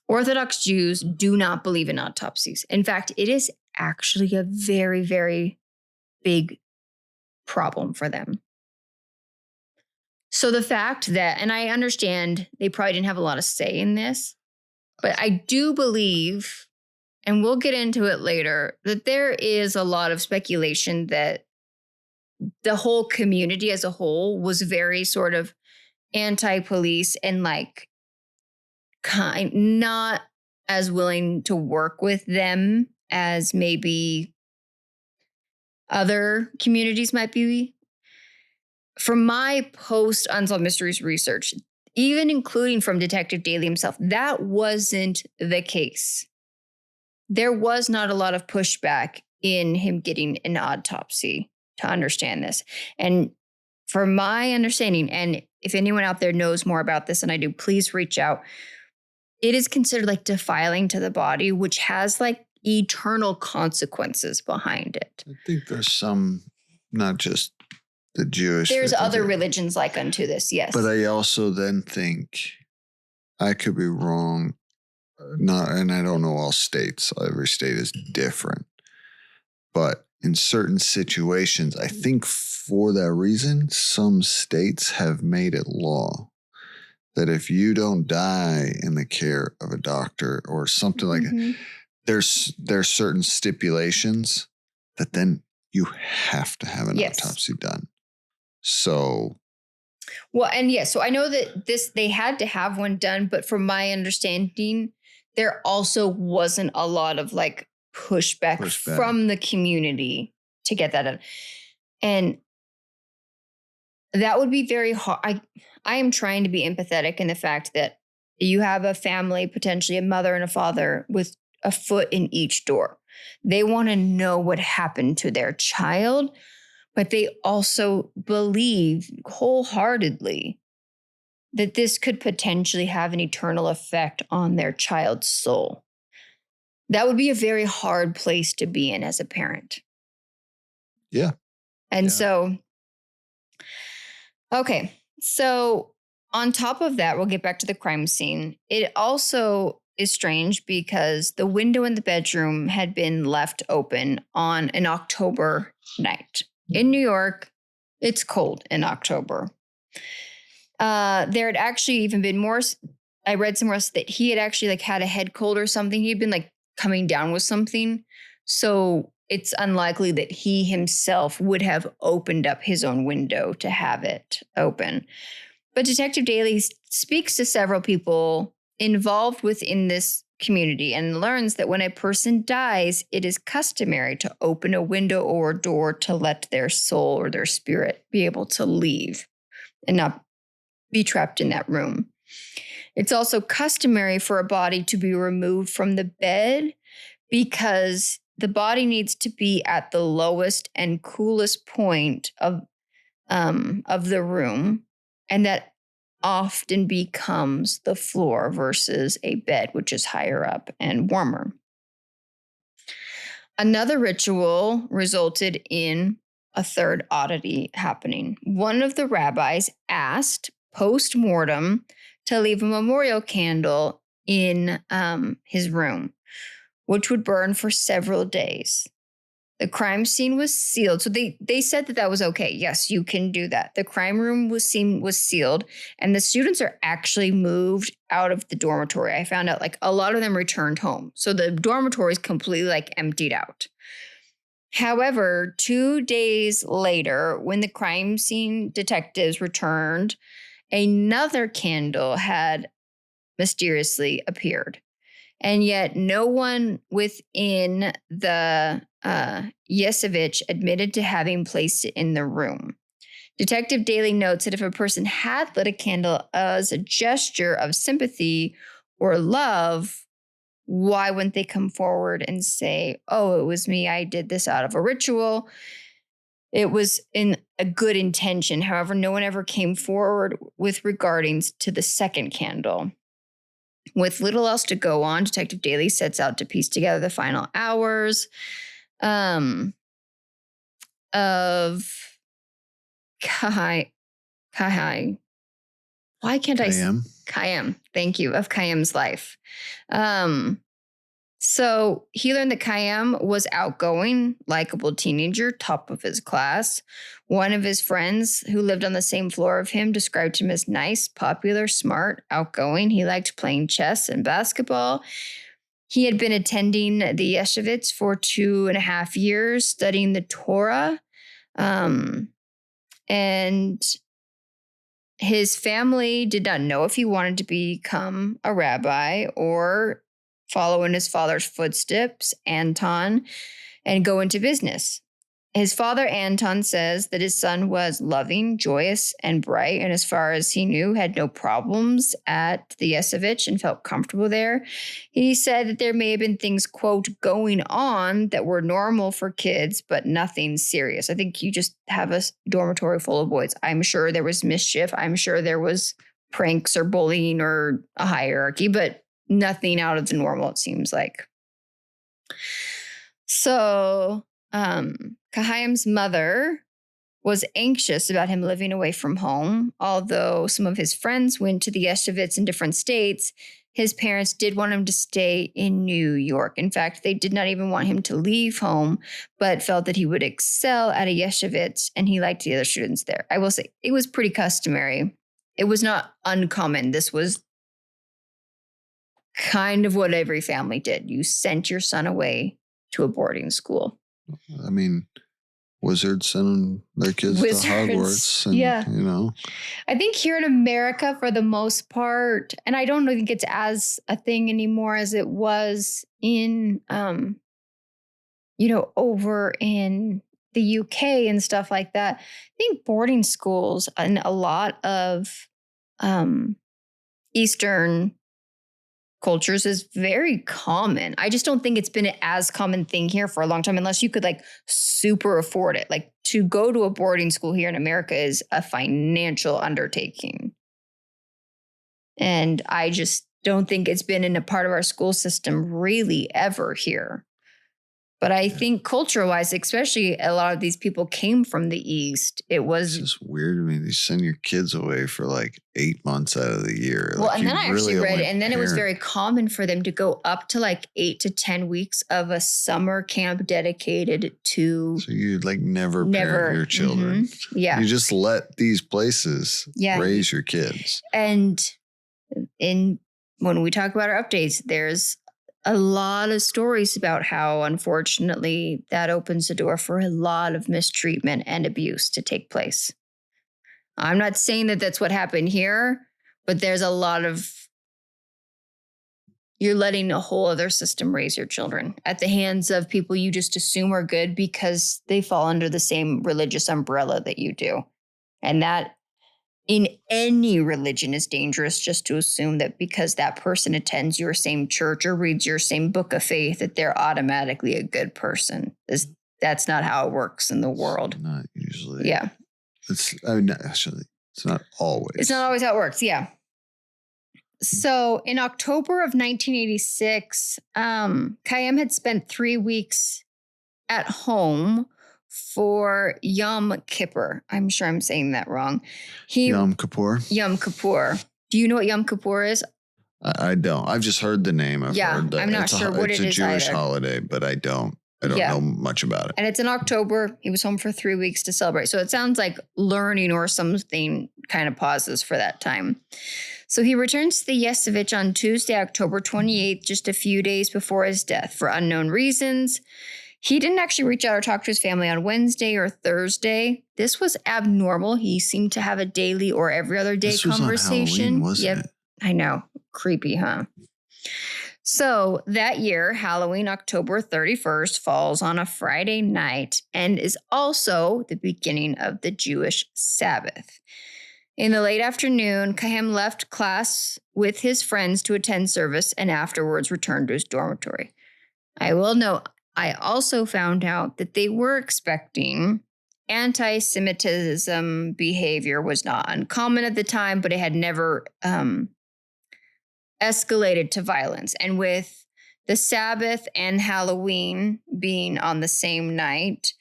Orthodox Jews do not believe in autopsies. In fact, it is actually a very, very big problem for them. So the fact that, and I understand they probably didn't have a lot of say in this, but I do believe, and we'll get into it later, that there is a lot of speculation that the whole community as a whole was very sort of anti-police and like not as willing to work with them as maybe other communities might be. From my post Unsolved Mysteries research, even including from Detective Daly himself, that wasn't the case. There was not a lot of pushback in him getting an autopsy to understand this. And from my understanding, and if anyone out there knows more about this than I do, please reach out. It is considered like defiling to the body, which has like eternal consequences behind it. I think there's some, not just the Jewish. There's other religions like unto this, yes. But I also then think, I could be wrong, and I don't know all states. Every state is different. But in certain situations, I think for that reason, some states have made it law that if you don't die in the care of a doctor or something like that, there's certain stipulations that then you have to have an autopsy done. So, well, and so I know that they had to have one done, but from my understanding, there also wasn't a lot of like pushback from the community to get that done. And that would be very hard. I am trying to be empathetic in the fact that you have a family, potentially a mother and a father with a foot in each door. They want to know what happened to their child, but they also believe wholeheartedly that this could potentially have an eternal effect on their child's soul. That would be a very hard place to be in as a parent. Yeah. And so, okay. So on top of that, we'll get back to the crime scene. It also is strange because the window in the bedroom had been left open on an October night. In New York, it's cold in October. There had actually even been more. I read somewhere else that he had actually like had a head cold or something. He'd been like coming down with something. So it's unlikely that he himself would have opened up his own window to have it open. But Detective Daly speaks to several people involved within this community and learns that when a person dies, it is customary to open a window or a door to let their soul or their spirit be able to leave and not be trapped in that room. It's also customary for a body to be removed from the bed because the body needs to be at the lowest and coolest point of the room, and that often becomes the floor versus a bed, which is higher up and warmer. Another ritual resulted in a third oddity happening. One of the rabbis asked post-mortem to leave a memorial candle in his room, which would burn for several days. The crime scene was sealed. So they said that was okay. Yes, you can do that. The crime room was sealed, and the students are actually moved out of the dormitory. I found out like a lot of them returned home. So the dormitory is completely like emptied out. However, 2 days later, when the crime scene detectives returned, another candle had mysteriously appeared. And yet no one within the Yesevich admitted to having placed it in the room. Detective Daly notes that if a person had lit a candle as a gesture of sympathy or love, why wouldn't they come forward and say, oh, it was me, I did this out of a ritual. It was in a good intention. However, no one ever came forward with regarding to the second candle. With little else to go on, Detective Daly sets out to piece together the final hours of Kai. Why can't Chaim? Thank you. Of Chaim's life. So he learned that Chaim was outgoing, likable teenager, top of his class. One of his friends who lived on the same floor of him described him as nice, popular, smart, outgoing. He liked playing chess and basketball. He had been attending the yeshivits for 2.5 years, studying the Torah. And his family did not know if he wanted to become a rabbi or follow in his father's footsteps, Anton, and go into business. His father, Anton, says that his son was loving, joyous, and bright, and as far as he knew, had no problems at the Yesevich and felt comfortable there. He said that there may have been things, quote, going on that were normal for kids, but nothing serious. I think you just have a dormitory full of boys. I'm sure there was mischief. I'm sure there was pranks or bullying or a hierarchy, but nothing out of the normal, it seems like. So Chaim's mother was anxious about him living away from home. Although some of his friends went to the yeshivits in different states, his parents did want him to stay in New York. In fact, they did not even want him to leave home, but felt that he would excel at a yeshivits and he liked the other students there. I will say it was pretty customary. It was not uncommon. This was kind of what every family did. You sent your son away to a boarding school. I mean, wizards sending their kids to Hogwarts. And, yeah. You know. I think here in America, for the most part, and I don't think it's as a thing anymore as it was in, over in the UK and stuff like that. I think boarding schools and a lot of Eastern cultures is very common. I just don't think it's been an as common thing here for a long time, unless you could super afford it. To go to a boarding school here in America is a financial undertaking. And I just don't think it's been in a part of our school system really ever here. But I think culture-wise, especially a lot of these people came from the East. It's just weird. I mean, you send your kids away for 8 months out of the year. Well, and then I actually read, and then it was very common for them to go up to 8 to 10 weeks of a summer camp dedicated to. So you never parent your children. Mm-hmm. Yeah. You just let these places raise your kids. And when we talk about our updates, there's a lot of stories about how, unfortunately, that opens the door for a lot of mistreatment and abuse to take place. I'm not saying that that's what happened here, but there's a lot of, you're letting a whole other system raise your children at the hands of people you just assume are good because they fall under the same religious umbrella that you do. And that in any religion is dangerous, just to assume that because that person attends your same church or reads your same book of faith, that they're automatically a good person. That's not how it works in the world. Not usually. Yeah. It's not always. It's not always how it works. Yeah. So in October of 1986, Chaim had spent 3 weeks at home for Yom Kippur. I'm sure I'm saying that wrong. Yom Kippur. Yom Kippur. Do you know what Yom Kippur is? I don't. I've just heard the name. I've heard that. I'm not sure what it is. It's a Jewish either. holiday, but I don't know much about it. And it's in October. He was home for 3 weeks to celebrate. So it sounds like learning or something kind of pauses for that time. So he returns to the Yesevich on Tuesday, October 28th, just a few days before his death for unknown reasons. He didn't actually reach out or talk to his family on Wednesday or Thursday. This was abnormal. He seemed to have a daily or every other day conversation. Was on Halloween, wasn't it? I know. Creepy, huh? So that year, Halloween, October 31st, falls on a Friday night and is also the beginning of the Jewish Sabbath. In the late afternoon, Chaim left class with his friends to attend service and afterwards returned to his dormitory. I will note, I also found out that they were expecting anti-Semitism behavior was not uncommon at the time, but it had never escalated to violence. And with the Sabbath and Halloween being on the same night,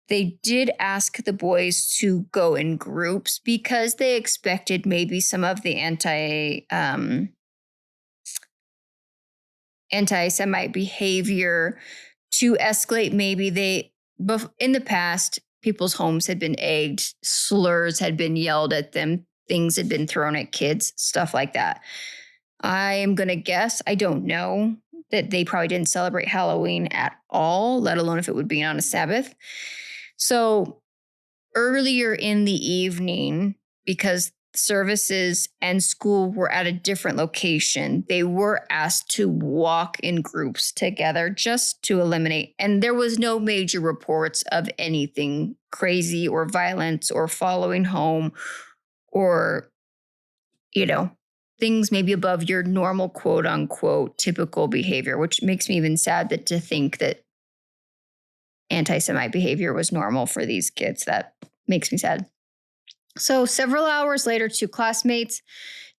they did ask the boys to go in groups because they expected maybe some of the anti-Semite behavior to escalate. Maybe in the past, people's homes had been egged, slurs had been yelled at them, things had been thrown at kids, stuff like that. I am going to guess, I don't know, that they probably didn't celebrate Halloween at all, let alone if it would be on a Sabbath. So earlier in the evening, because services and school were at a different location, they were asked to walk in groups together just to eliminate. And there was no major reports of anything crazy or violence or following home or, things maybe above your normal quote unquote typical behavior, which makes me even sad to think that anti-Semite behavior was normal for these kids. That makes me sad. So several hours later, two classmates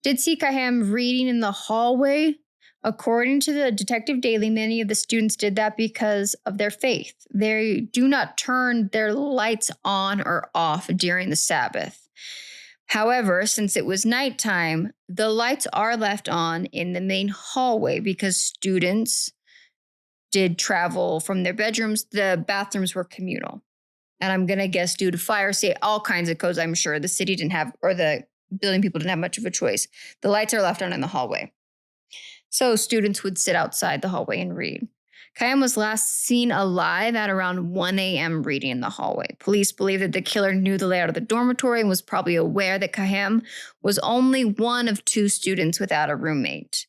did see Chaim reading in the hallway. According to the Detective Daily, many of the students did that because of their faith. They do not turn their lights on or off during the Sabbath. However, since it was nighttime, the lights are left on in the main hallway because students did travel from their bedrooms. The bathrooms were communal. And I'm going to guess due to fire safety, all kinds of codes, I'm sure the city didn't have, or the building people didn't have much of a choice. The lights are left on in the hallway. So students would sit outside the hallway and read. Chaim was last seen alive at around 1 a.m. reading in the hallway. Police believe that the killer knew the layout of the dormitory and was probably aware that Chaim was only one of two students without a roommate.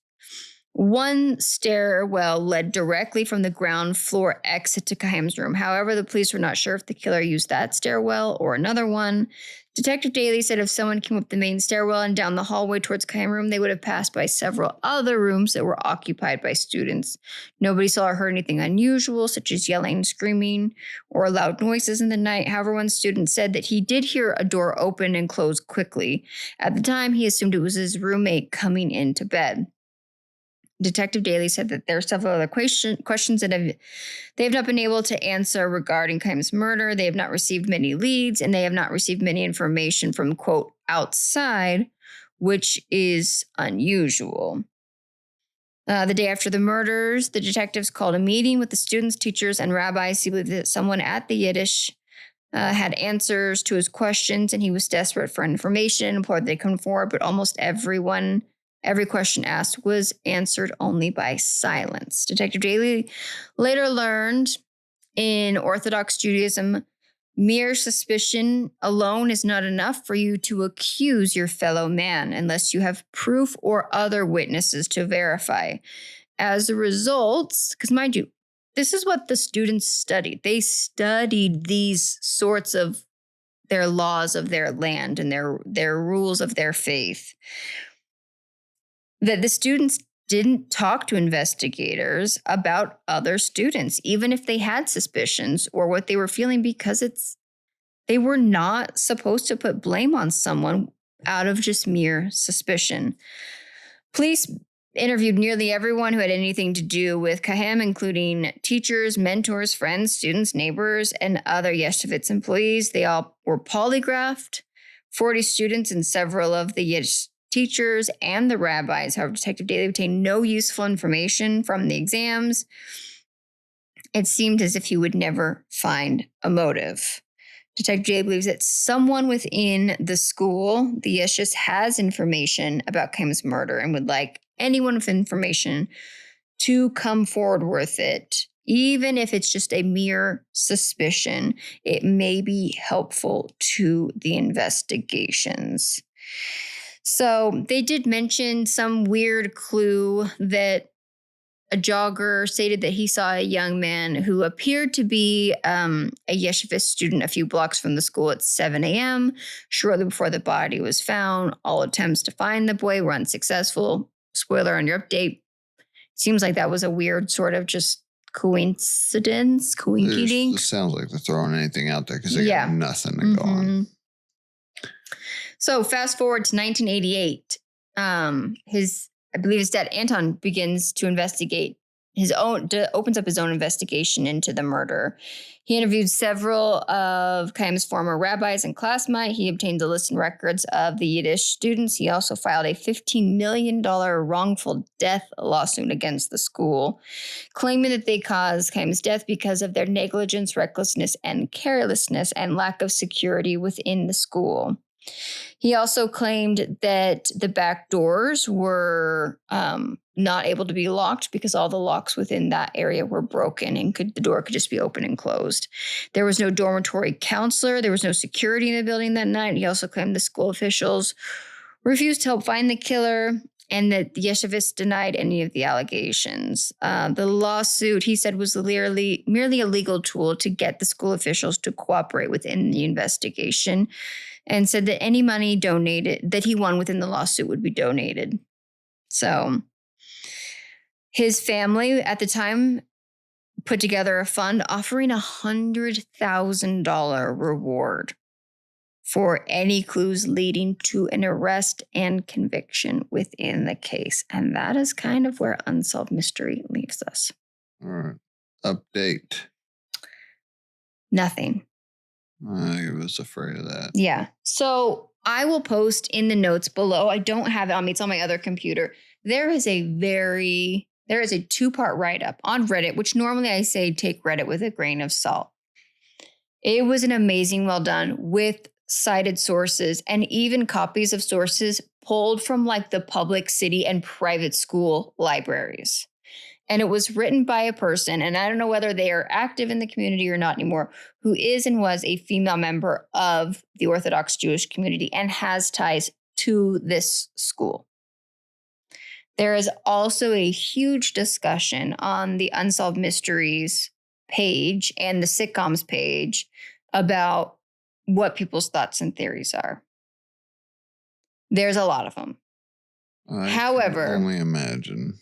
One stairwell led directly from the ground floor exit to Chaim's room. However, the police were not sure if the killer used that stairwell or another one. Detective Daly said if someone came up the main stairwell and down the hallway towards Chaim's room, they would have passed by several other rooms that were occupied by students. Nobody saw or heard anything unusual, such as yelling, screaming, or loud noises in the night. However, one student said that he did hear a door open and close quickly. At the time, he assumed it was his roommate coming into bed. Detective Daly said that there are several other questions that they have not been able to answer regarding Chaim's murder. They have not received many leads, and they have not received many information from, quote, outside, which is unusual. The day after the murders, the detectives called a meeting with the students, teachers, and rabbis. He believed that someone at the Yiddish had answers to his questions, and he was desperate for information, implored they come forward, but almost every question asked was answered only by silence. Detective Daly later learned in Orthodox Judaism, mere suspicion alone is not enough for you to accuse your fellow man unless you have proof or other witnesses to verify. As a result, because mind you, this is what the students studied. They studied these sorts of their laws of their land and their rules of their faith. That the students didn't talk to investigators about other students, even if they had suspicions or what they were feeling, because they were not supposed to put blame on someone out of just mere suspicion. Police interviewed nearly everyone who had anything to do with Chaim, including teachers, mentors, friends, students, neighbors, and other Yeshivitz employees. They all were polygraphed. 40 students and several of the Yiddish teachers and the rabbis. However, Detective Daly obtained no useful information from the exams. It seemed as if he would never find a motive. Detective Daly believes that someone within the school, the Yeshus, has information about Chaim's murder and would like anyone with information to come forward with it. Even if it's just a mere suspicion, it may be helpful to the investigations. So they did mention some weird clue that a jogger, stated that he saw a young man who appeared to be a yeshivist student a few blocks from the school at 7 a.m. Shortly before the body was found, all attempts to find the boy were unsuccessful. Spoiler on your update. Seems like that was a weird sort of just coincidence, coinky-dink. It sounds like they're throwing anything out there because they got nothing to go on. So fast forward to 1988. I believe his dad, Anton, begins to investigate opens up his own investigation into the murder. He interviewed several of Chaim's former rabbis and classmates. He obtained the list and records of the Yiddish students. He also filed a $15 million wrongful death lawsuit against the school, claiming that they caused Chaim's death because of their negligence, recklessness, and carelessness and lack of security within the school. He also claimed that the back doors were not able to be locked because all the locks within that area were broken and the door could just be open and closed. There was no dormitory counselor. There was no security in the building that night. He also claimed the school officials refused to help find the killer and that the yeshivists denied any of the allegations. The lawsuit, he said, was merely a legal tool to get the school officials to cooperate within the investigation, and said that any money donated that he won within the lawsuit would be donated. So his family at the time put together a fund offering $100,000 reward for any clues leading to an arrest and conviction within the case. And that is kind of where Unsolved Mystery leaves us. All right. Update. Nothing. I was afraid of that. Yeah. So I will post in the notes below. I don't have it on me. It's on my other computer. There is a 2-part write-up on Reddit, which normally I say take Reddit with a grain of salt. It was an amazing, well done with cited sources and even copies of sources pulled from like the public city and private school libraries. And it was written by a person, and I don't know whether they are active in the community or not anymore, who is and was a female member of the Orthodox Jewish community and has ties to this school. There is also a huge discussion on the Unsolved Mysteries page and the sitcoms page about what people's thoughts and theories are. There's a lot of them. However, can only imagine.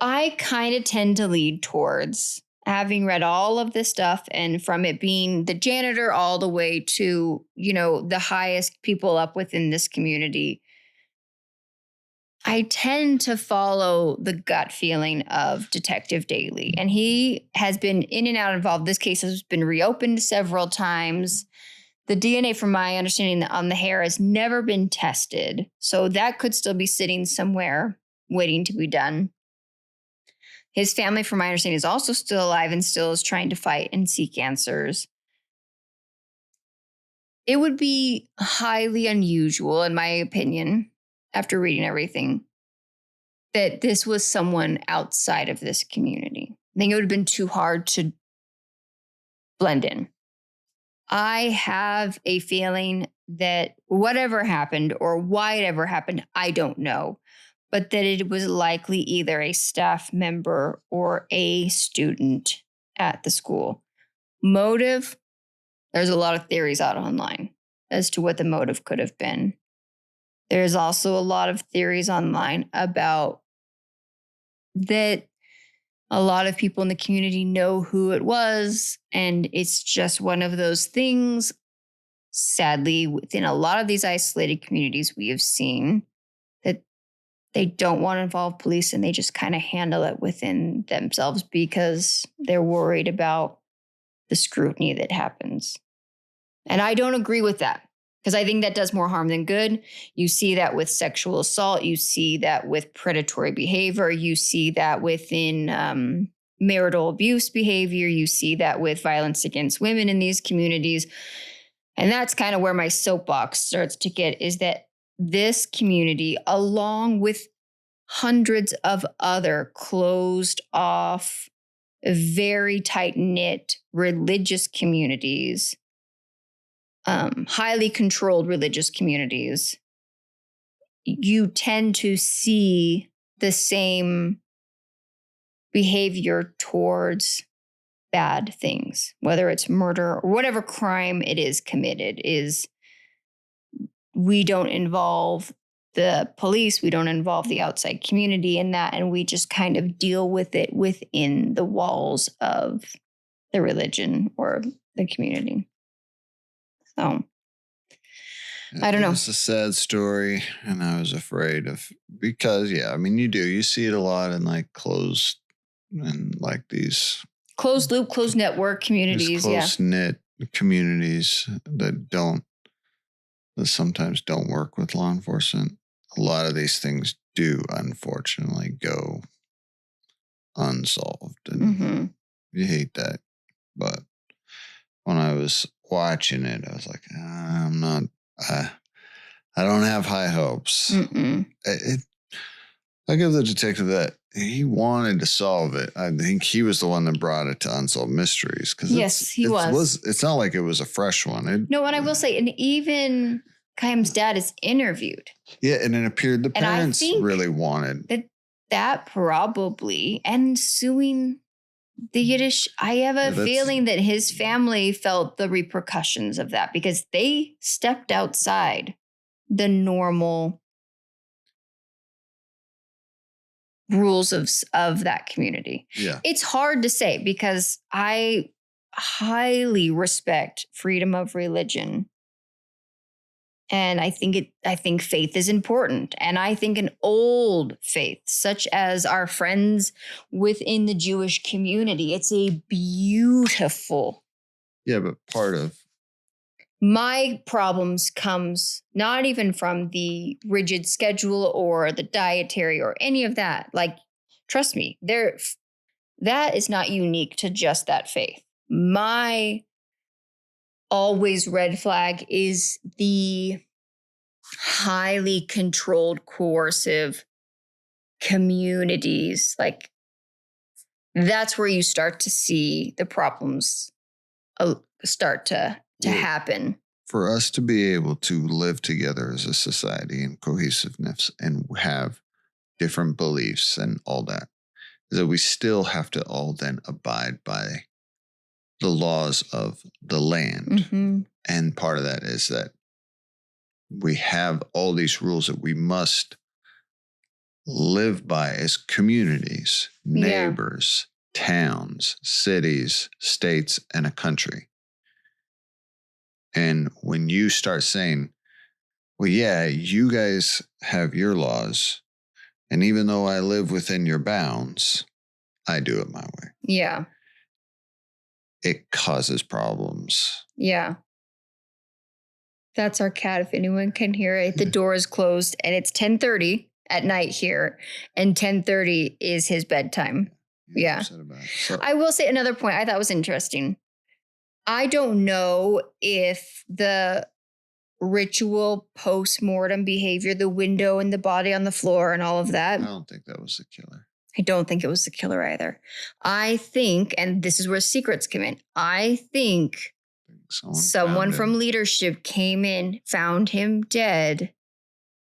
I kind of tend to lead towards, having read all of this stuff and from it being the janitor all the way to, the highest people up within this community, I tend to follow the gut feeling of Detective Daly. And he has been in and out involved. This case has been reopened several times. The DNA, from my understanding, on the hair has never been tested. So that could still be sitting somewhere waiting to be done. His family, from my understanding, is also still alive and still is trying to fight and seek answers. It would be highly unusual, in my opinion, after reading everything, that this was someone outside of this community. I think it would have been too hard to blend in. I have a feeling that whatever happened or why it ever happened, I don't know, but that it was likely either a staff member or a student at the school. Motive, there's a lot of theories out online as to what the motive could have been. There's also a lot of theories online about that a lot of people in the community know who it was, and it's just one of those things. Sadly, within a lot of these isolated communities, we have seen that they don't want to involve police and they just kind of handle it within themselves because they're worried about the scrutiny that happens. And I don't agree with that, because I think that does more harm than good. You see that with sexual assault. You see that with predatory behavior. You see that within marital abuse behavior. You see that with violence against women in these communities. And that's kind of where my soapbox starts to get, is that this community, along with hundreds of other closed off, very tight-knit religious communities, highly controlled religious communities, you tend to see the same behavior towards bad things, whether it's murder or whatever crime it is committed, is we don't involve the police, we don't involve the outside community in that, and we just kind of deal with it within the walls of the religion or the community. So I don't know. It's a sad story, and I was afraid of, because you see it a lot in like closed and like these closed loop, closed network communities, close knit communities that sometimes don't work with law enforcement. A lot of these things do unfortunately go unsolved, and you hate that. But when I was watching it, I was like, I'm not. I don't have high hopes. I give the detective that he wanted to solve it. I think he was the one that brought it to Unsolved Mysteries. Yes, he was. It's not like it was a fresh one. No, and I will say, and even Chaim's dad is interviewed. Yeah, and it appeared the parents really wanted that probably, and suing the Yiddish. I have a feeling that his family felt the repercussions of that because they stepped outside the normal rules of that community. Yeah. It's hard to say because I highly respect freedom of religion. And I think faith is important. And I think an old faith, such as our friends within the Jewish community, it's a beautiful. Yeah, but part of my problems comes not even from the rigid schedule or the dietary or any of that. Like, trust me, that is not unique to just that faith. My always red flag is the highly controlled, coercive communities. Like, that's where you start to see the problems start to happen. For us to be able to live together as a society in cohesiveness and have different beliefs and all that, is that we still have to all then abide by the laws of the land. And part of that is that we have all these rules that we must live by as communities, neighbors, towns, cities, states, and a country. And when you start saying, well, yeah, you guys have your laws, and even though I live within your bounds, I do it my way. Yeah. It causes problems. Yeah. That's our cat. If anyone can hear it, the door is closed and it's 10:30 at night here, and 10:30 is his bedtime. Yeah. So, I will say another point I thought was interesting. I don't know if the ritual post-mortem behavior, the window and the body on the floor and all of that. I don't think that was the killer. I don't think it was the killer either. I think, and this is where secrets come in, I think someone from leadership came in, found him dead,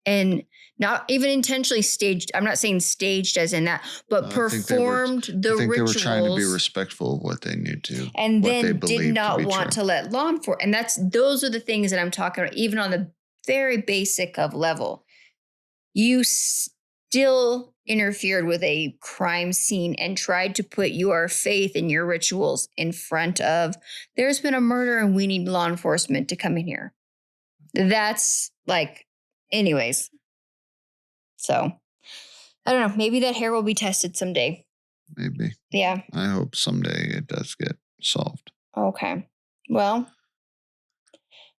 and not even intentionally staged. I'm not saying staged as in that, but performed the rituals. I think they were trying to be respectful of what they knew to. And then did not want to let law enforcement. And those are the things that I'm talking about, even on the very basic of level. You still interfered with a crime scene and tried to put your faith and your rituals in front of, there's been a murder and we need law enforcement to come in here. That's like, anyways. So, I don't know. Maybe that hair will be tested someday. Maybe. Yeah. I hope someday it does get solved. Okay. Well,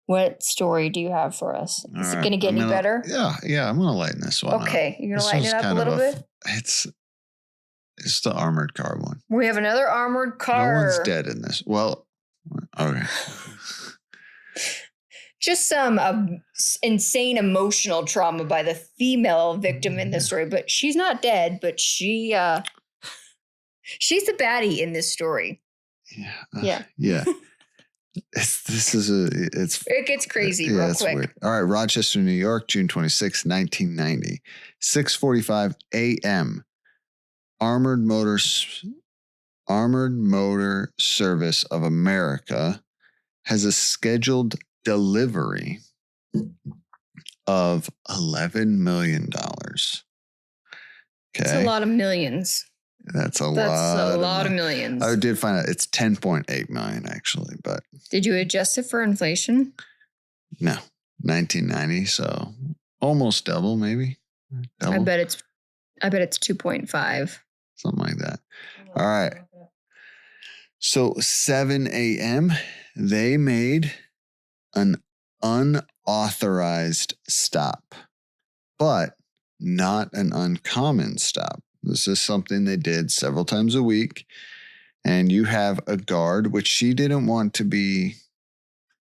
what story do you have for us? Is it going to get any better? Yeah. I'm going to lighten this one up. Okay. You're going to lighten it up a little bit? It's the armored car one. We have another armored car. No one's dead in this. Well, okay. Just some insane emotional trauma by the female victim in this story, but she's not dead, but she's the baddie in this story. Yeah. It gets crazy real quick. Weird. All right, Rochester, New York, June 26, 1990, 6:45 a.m. Armored Motor Service of America has a scheduled delivery of $11 million. Okay. That's a lot of millions. That's a lot of millions. I did find out it's 10.8 million actually, but did you adjust it for inflation? No. 1990, so almost double maybe. Double. I bet it's 2.5. Something like that. All right. So 7 a.m. they made an unauthorized stop, but not an uncommon stop. This is something they did several times a week. And you have a guard, which she didn't want to be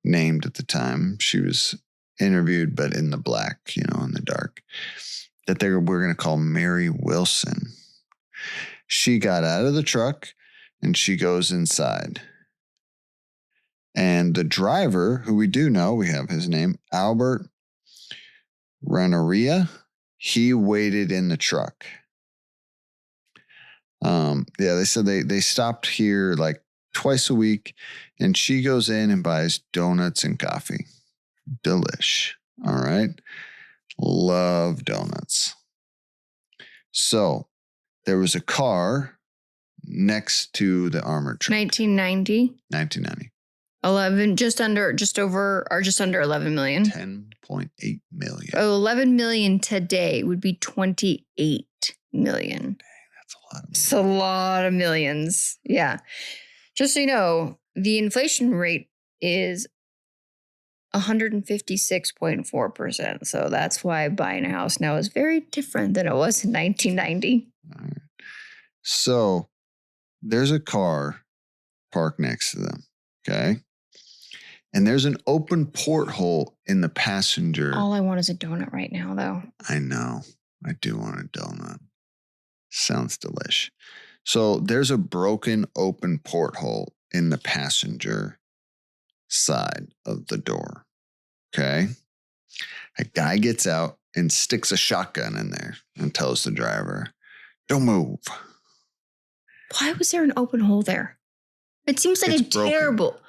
named at the time. She was interviewed, but in the black, in the dark, that we're going to call Mary Wilson. She got out of the truck and she goes inside. And the driver, who we do know, we have his name, Albert Rancheria, he waited in the truck. They said they stopped here like twice a week, and she goes in and buys donuts and coffee. Delish. All right. Love donuts. So there was a car next to the armored truck. 1990. 11 just under 11 million. 10.8 million. Oh, 11 million today would be 28 million. That's a lot of money. It's a lot of millions. Yeah. Just so you know, the inflation rate is 156.4%. So that's why buying a house now is very different than it was in 1990. All right. So there's a car parked next to them. Okay. And there's an open porthole in the passenger. All I want is a donut right now, though. I know. I do want a donut. Sounds delish. So there's a broken open porthole in the passenger side of the door. Okay. A guy gets out and sticks a shotgun in there and tells the driver, "Don't move." Why was there an open hole there? It seems like It's broken. terrible.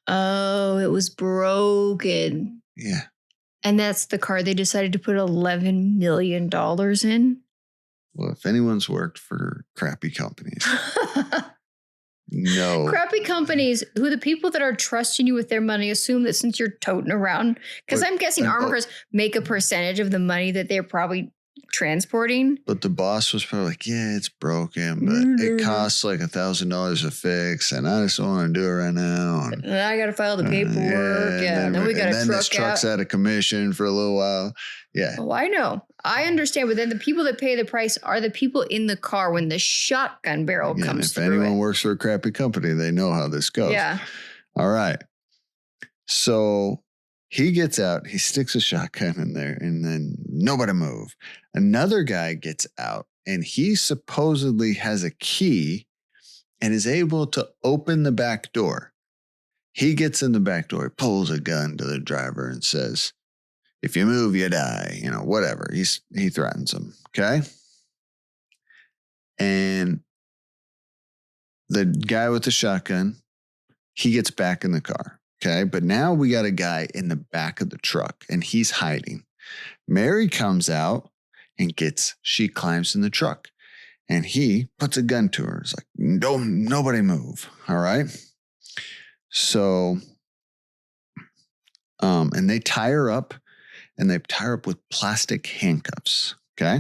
Oh, it was broken. Yeah. And that's the car they decided to put $11 million in? Well, if anyone's worked for crappy companies, no. Crappy companies, who the people that are trusting you with their money assume that since you're toting around, because I'm guessing armor cars make a percentage of the money that they're probably transporting. But the boss was probably like, "Yeah, it's broken, but it costs like $1,000 to fix, and I just don't want to do it right now. And I got to file the paperwork. And then we got to truck this truck's out of commission for a little while." Yeah. Oh, I know. I understand. But then the people that pay the price are the people in the car when the shotgun barrel comes through. If anyone works for a crappy company, they know how this goes. Yeah. All right. So he gets out, he sticks a shotgun in there, and then nobody move. Another guy gets out, and he supposedly has a key and is able to open the back door. He gets in the back door, pulls a gun to the driver and says, "If you move, you die." Whatever. He threatens him. Okay. And the guy with the shotgun, he gets back in the car. Okay. But now we got a guy in the back of the truck and he's hiding. Mary comes out and she climbs in the truck and he puts a gun to her. It's like, nobody move. All right. So, and they tie her up with plastic handcuffs. Okay.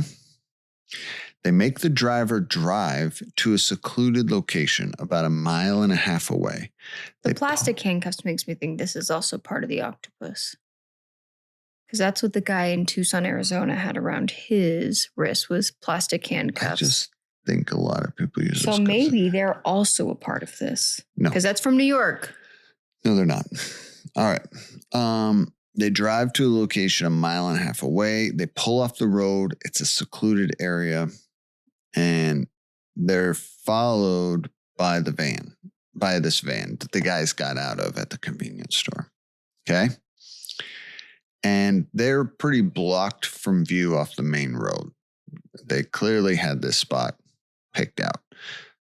They make the driver drive to a secluded location about 1.5 miles away. The plastic handcuffs makes me think this is also part of the octopus. Because that's what the guy in Tucson, Arizona had around his wrist was plastic handcuffs. I just think a lot of people use those. So maybe they're also a part of this. No. Because that's from New York. No, they're not. All right. They drive to a location 1.5 miles away. They pull off the road. It's a secluded area. And they're followed by the van. by this van that the guys got out of at the convenience store. Okay. And they're pretty blocked from view off the main road. They clearly had this spot picked out.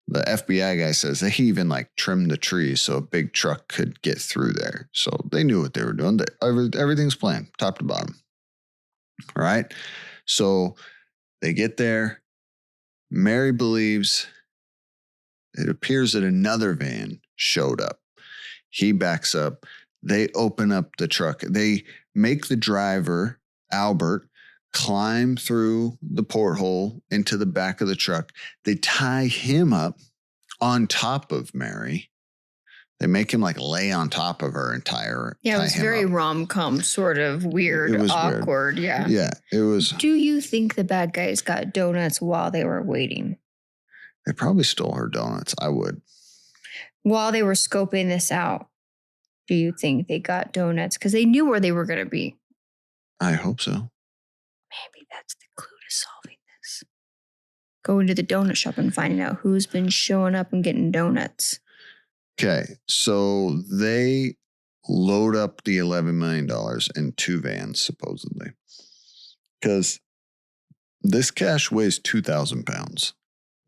The FBI guy says that he even like trimmed the trees so a big truck could get through there. So they knew what they were doing. Everything's planned, top to bottom. All right. So they get there. Mary believes it appears that another van showed up. He backs up. They open up the truck. They make the driver, Albert, climb through the porthole into the back of the truck. They tie him up on top of Mary. They make him like lay on top of her and tie her. Yeah, it was very rom-com, sort of weird, awkward. Weird. Yeah. Yeah, it was. Do you think the bad guys got donuts while they were waiting? They probably stole her donuts. I would. While they were scoping this out, do you think they got donuts? Because they knew where they were going to be. I hope so. Maybe that's the clue to solving this. Going to the donut shop and finding out who's been showing up and getting donuts. Okay, so they load up the $11 million in 2 vans, supposedly. Because this cash weighs 2,000 pounds.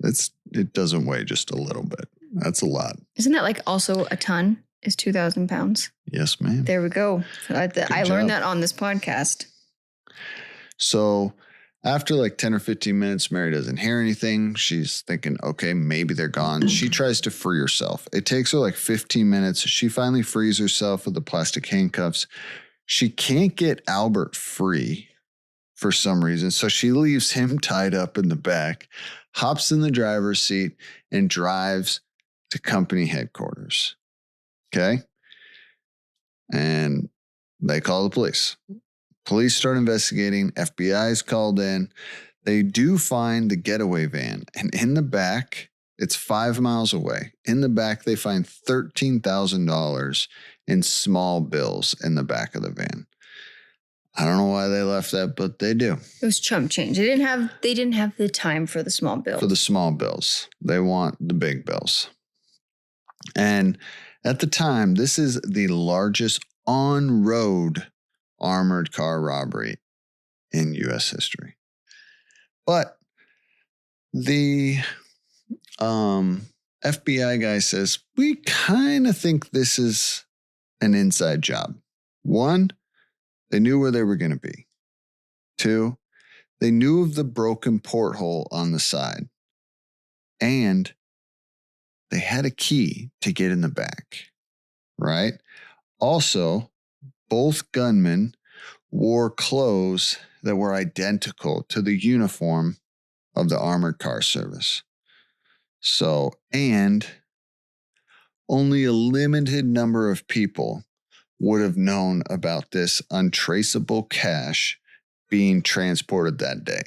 It doesn't weigh just a little bit. That's a lot. Isn't that like also a ton is 2,000 pounds? Yes, ma'am. There we go. I learned that on this podcast. So after like 10 or 15 minutes, Mary doesn't hear anything. She's thinking, okay, maybe they're gone. She tries to free herself. It takes her like 15 minutes. She finally frees herself with the plastic handcuffs. She can't get Albert free for some reason. So she leaves him tied up in the back, hops in the driver's seat, and drives to company headquarters. Okay. And they call the police. Police start investigating. FBI is called in. They do find the getaway van. And in the back, it's 5 miles away. In the back, they find $13,000 in small bills in the back of the van. I don't know why they left that, but they do. It was chump change. They didn't have the time for the small bills. For the small bills. They want the big bills. And at the time, this is the largest on-road armored car robbery in U.S. history. But the FBI guy says, we kind of think this is an inside job. 1, they knew where they were going to be. 2, they knew of the broken porthole on the side. And they had a key to get in the back, right? Also, both gunmen wore clothes that were identical to the uniform of the armored car service. So, and only a limited number of people would have known about this untraceable cash being transported that day.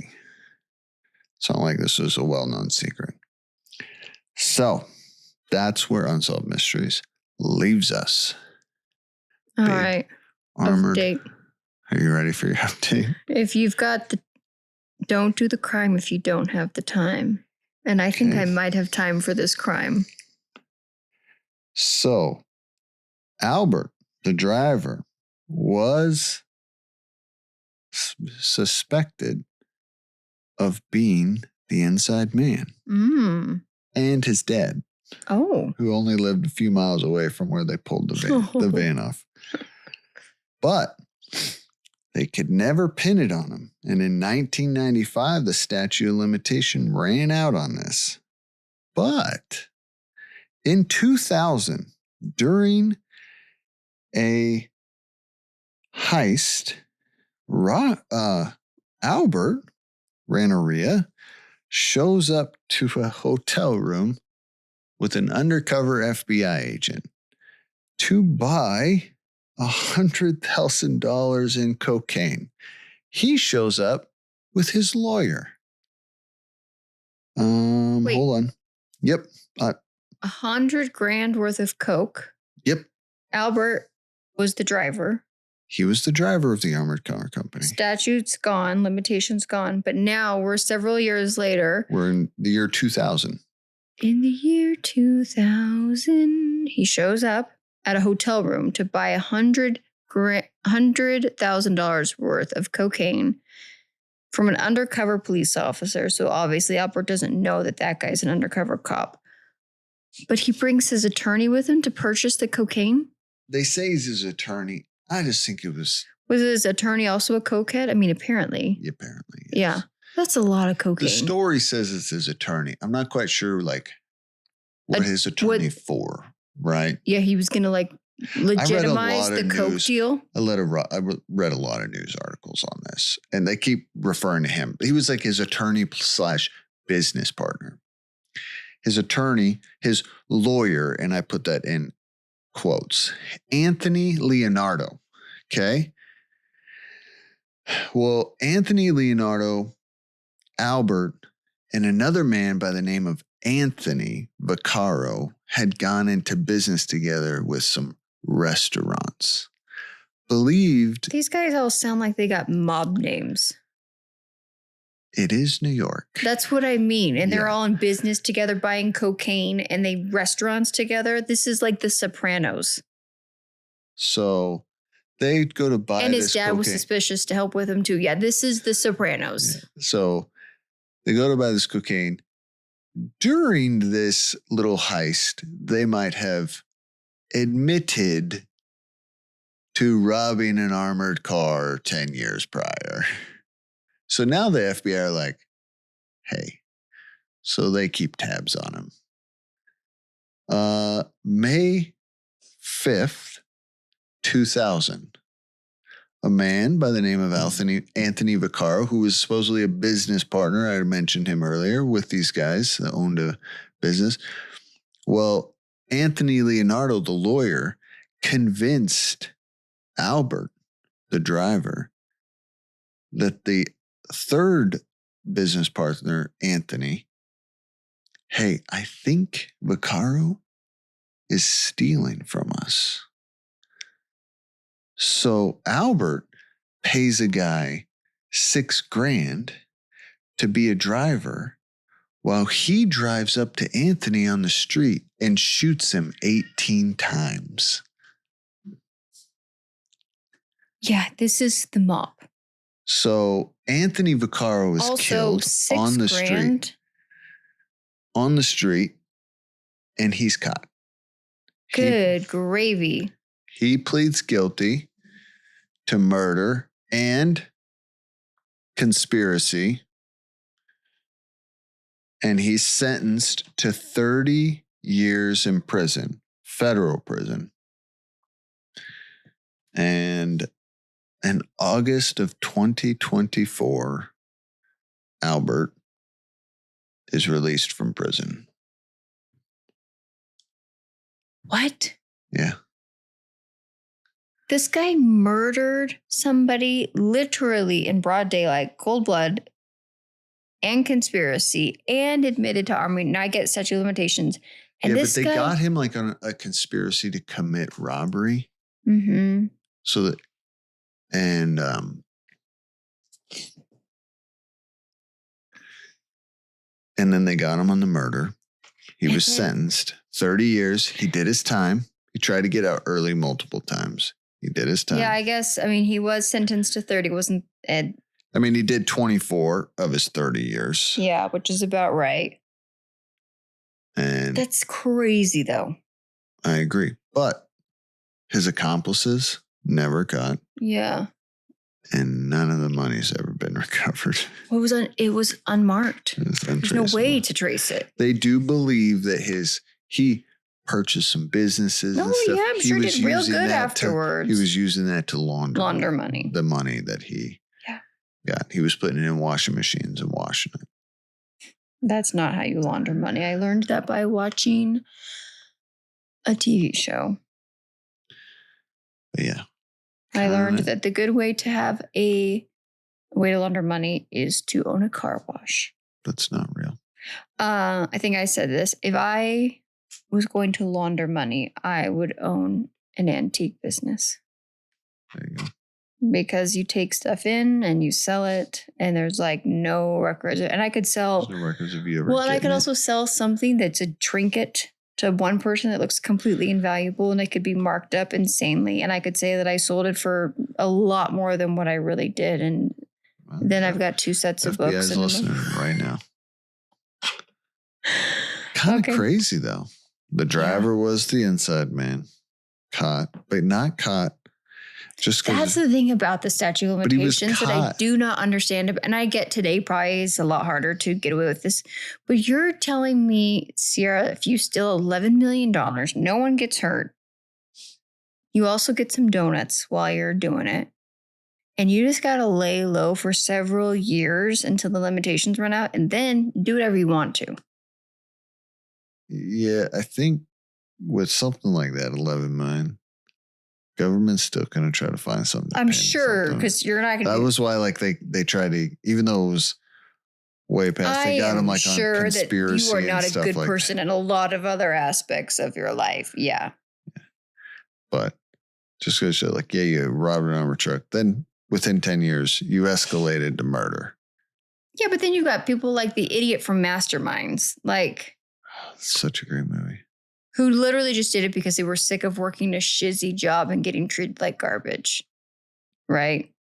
It's not like this was a well-known secret. So, that's where Unsolved Mysteries leaves us. All right. Armored. Update. Are you ready for your update? If you've got don't do the crime if you don't have the time. And I think I might have time for this crime. So, Albert, the driver, was suspected of being the inside man. And his dad. Oh. Who only lived a few miles away from where they pulled the van off. But they could never pin it on him. And in 1995, the statute of limitation ran out on this. But in 2000, during a heist, Albert Rancheria shows up to a hotel room with an undercover FBI agent to buy $100,000 in cocaine. He shows up with his lawyer. Wait. Hold on. Yep. $100,000 worth of coke. Yep. Albert was the driver. He was the driver of the armored car company. Statute's gone, limitations gone, but now we're several years later. We're in the year 2000. In the year 2000, he shows up at a hotel room to buy $100,000 worth of cocaine from an undercover police officer. So obviously Albert doesn't know that guy's an undercover cop. But he brings his attorney with him to purchase the cocaine. They say he's his attorney. I just think it was... Was his attorney also a cokehead? I mean, apparently. Apparently, yes. Yeah. That's a lot of cocaine. The story says it's his attorney. I'm not quite sure, like, what his attorney for, right? Yeah, he was going to, like, legitimize the coke deal. I read a lot of news articles on this, and they keep referring to him. He was like his attorney / business partner. His attorney, his lawyer, and I put that in quotes, Anthony Leonardo. Okay. Well, Anthony Leonardo, Albert, and another man by the name of Anthony Vaccaro had gone into business together with some restaurants. Believed... These guys all sound like they got mob names. It is New York. That's what I mean. And they're all in business together buying cocaine and they restaurants together. This is like The Sopranos. So they go to buy this cocaine. And his dad was suspicious to help with him too. Yeah, this is The Sopranos. Yeah. So they go to buy this cocaine. During this little heist, they might have admitted to robbing an armored car 10 years prior. So now the FBI are like, hey, so they keep tabs on him. May 5th, 2000, a man by the name of Anthony Vaccaro, who was supposedly a business partner, I mentioned him earlier, with these guys that owned a business. Well, Anthony Leonardo, the lawyer, convinced Albert, the driver, that the third business partner, Anthony, hey, I think Vaccaro is stealing from us. So Albert pays a guy $6,000 to be a driver while he drives up to Anthony on the street and shoots him 18 times. Yeah, this is the mob. So Anthony Vaccaro was killed on the street. On the street, and he's caught. Good gravy. He pleads guilty to murder and conspiracy, and he's sentenced to 30 years in prison, federal prison. And in August of 2024, Albert is released from prison. What? Yeah. This guy murdered somebody literally in broad daylight, cold blood, and conspiracy, and admitted to army. Now I get statute of limitations. And yeah, but they got him like on a conspiracy to commit robbery. Mm-hmm. So that, and then they got him on the murder. He was sentenced 30 years. He did his time. He tried to get out early multiple times. He did his time. Yeah, I guess. I mean, he was sentenced to 30. Wasn't Ed? I mean, he did 24 of his 30 years. Yeah, which is about right. And that's crazy, though. I agree. But his accomplices never caught. Yeah. And none of the money's ever been recovered. What was it was unmarked. There's no way to trace it. They do believe that he purchased some businesses and stuff. Yeah, I'm sure he did real good afterwards. He was using that to launder money. The money that he got. He was putting it in washing machines and washing it. That's not how you launder money. I learned that by watching a TV show. But yeah. I learned that the good way to have a way to launder money is to own a car wash. That's not real. I think I said this. If I was going to launder money, I would own an antique business. There you go. because you take stuff in and you sell it, and there's like no records. And I could sell. There's no records of you ever. Well, and I could also sell something that's a trinket to one person that looks completely invaluable, and it could be marked up insanely. And I could say that I sold it for a lot more than what I really did. And then I've got 2 sets of books. FBI's listening right now. Kind of crazy though. The driver was the inside man, caught, but not caught. Just that's the thing about the statute of limitations that I do not understand. And I get today probably is a lot harder to get away with this. But you're telling me, Sierra, if you steal $11 million, no one gets hurt. You also get some donuts while you're doing it. And you just got to lay low for several years until the limitations run out and then do whatever you want to. Yeah, I think with something like that, 11 million, government's still going to try to find something. I'm sure, because you're not going to. That was why, like, they tried to, even though it was way past, they got him like on conspiracy. That you are not a good person in a lot of other aspects of your life. Yeah. But just because you're like, yeah, you robbed an armored truck, then within 10 years, you escalated to murder. Yeah, but then you've got people like the idiot from Masterminds, like. Such a great movie. Who literally just did it because they were sick of working a shizzy job and getting treated like garbage. Right?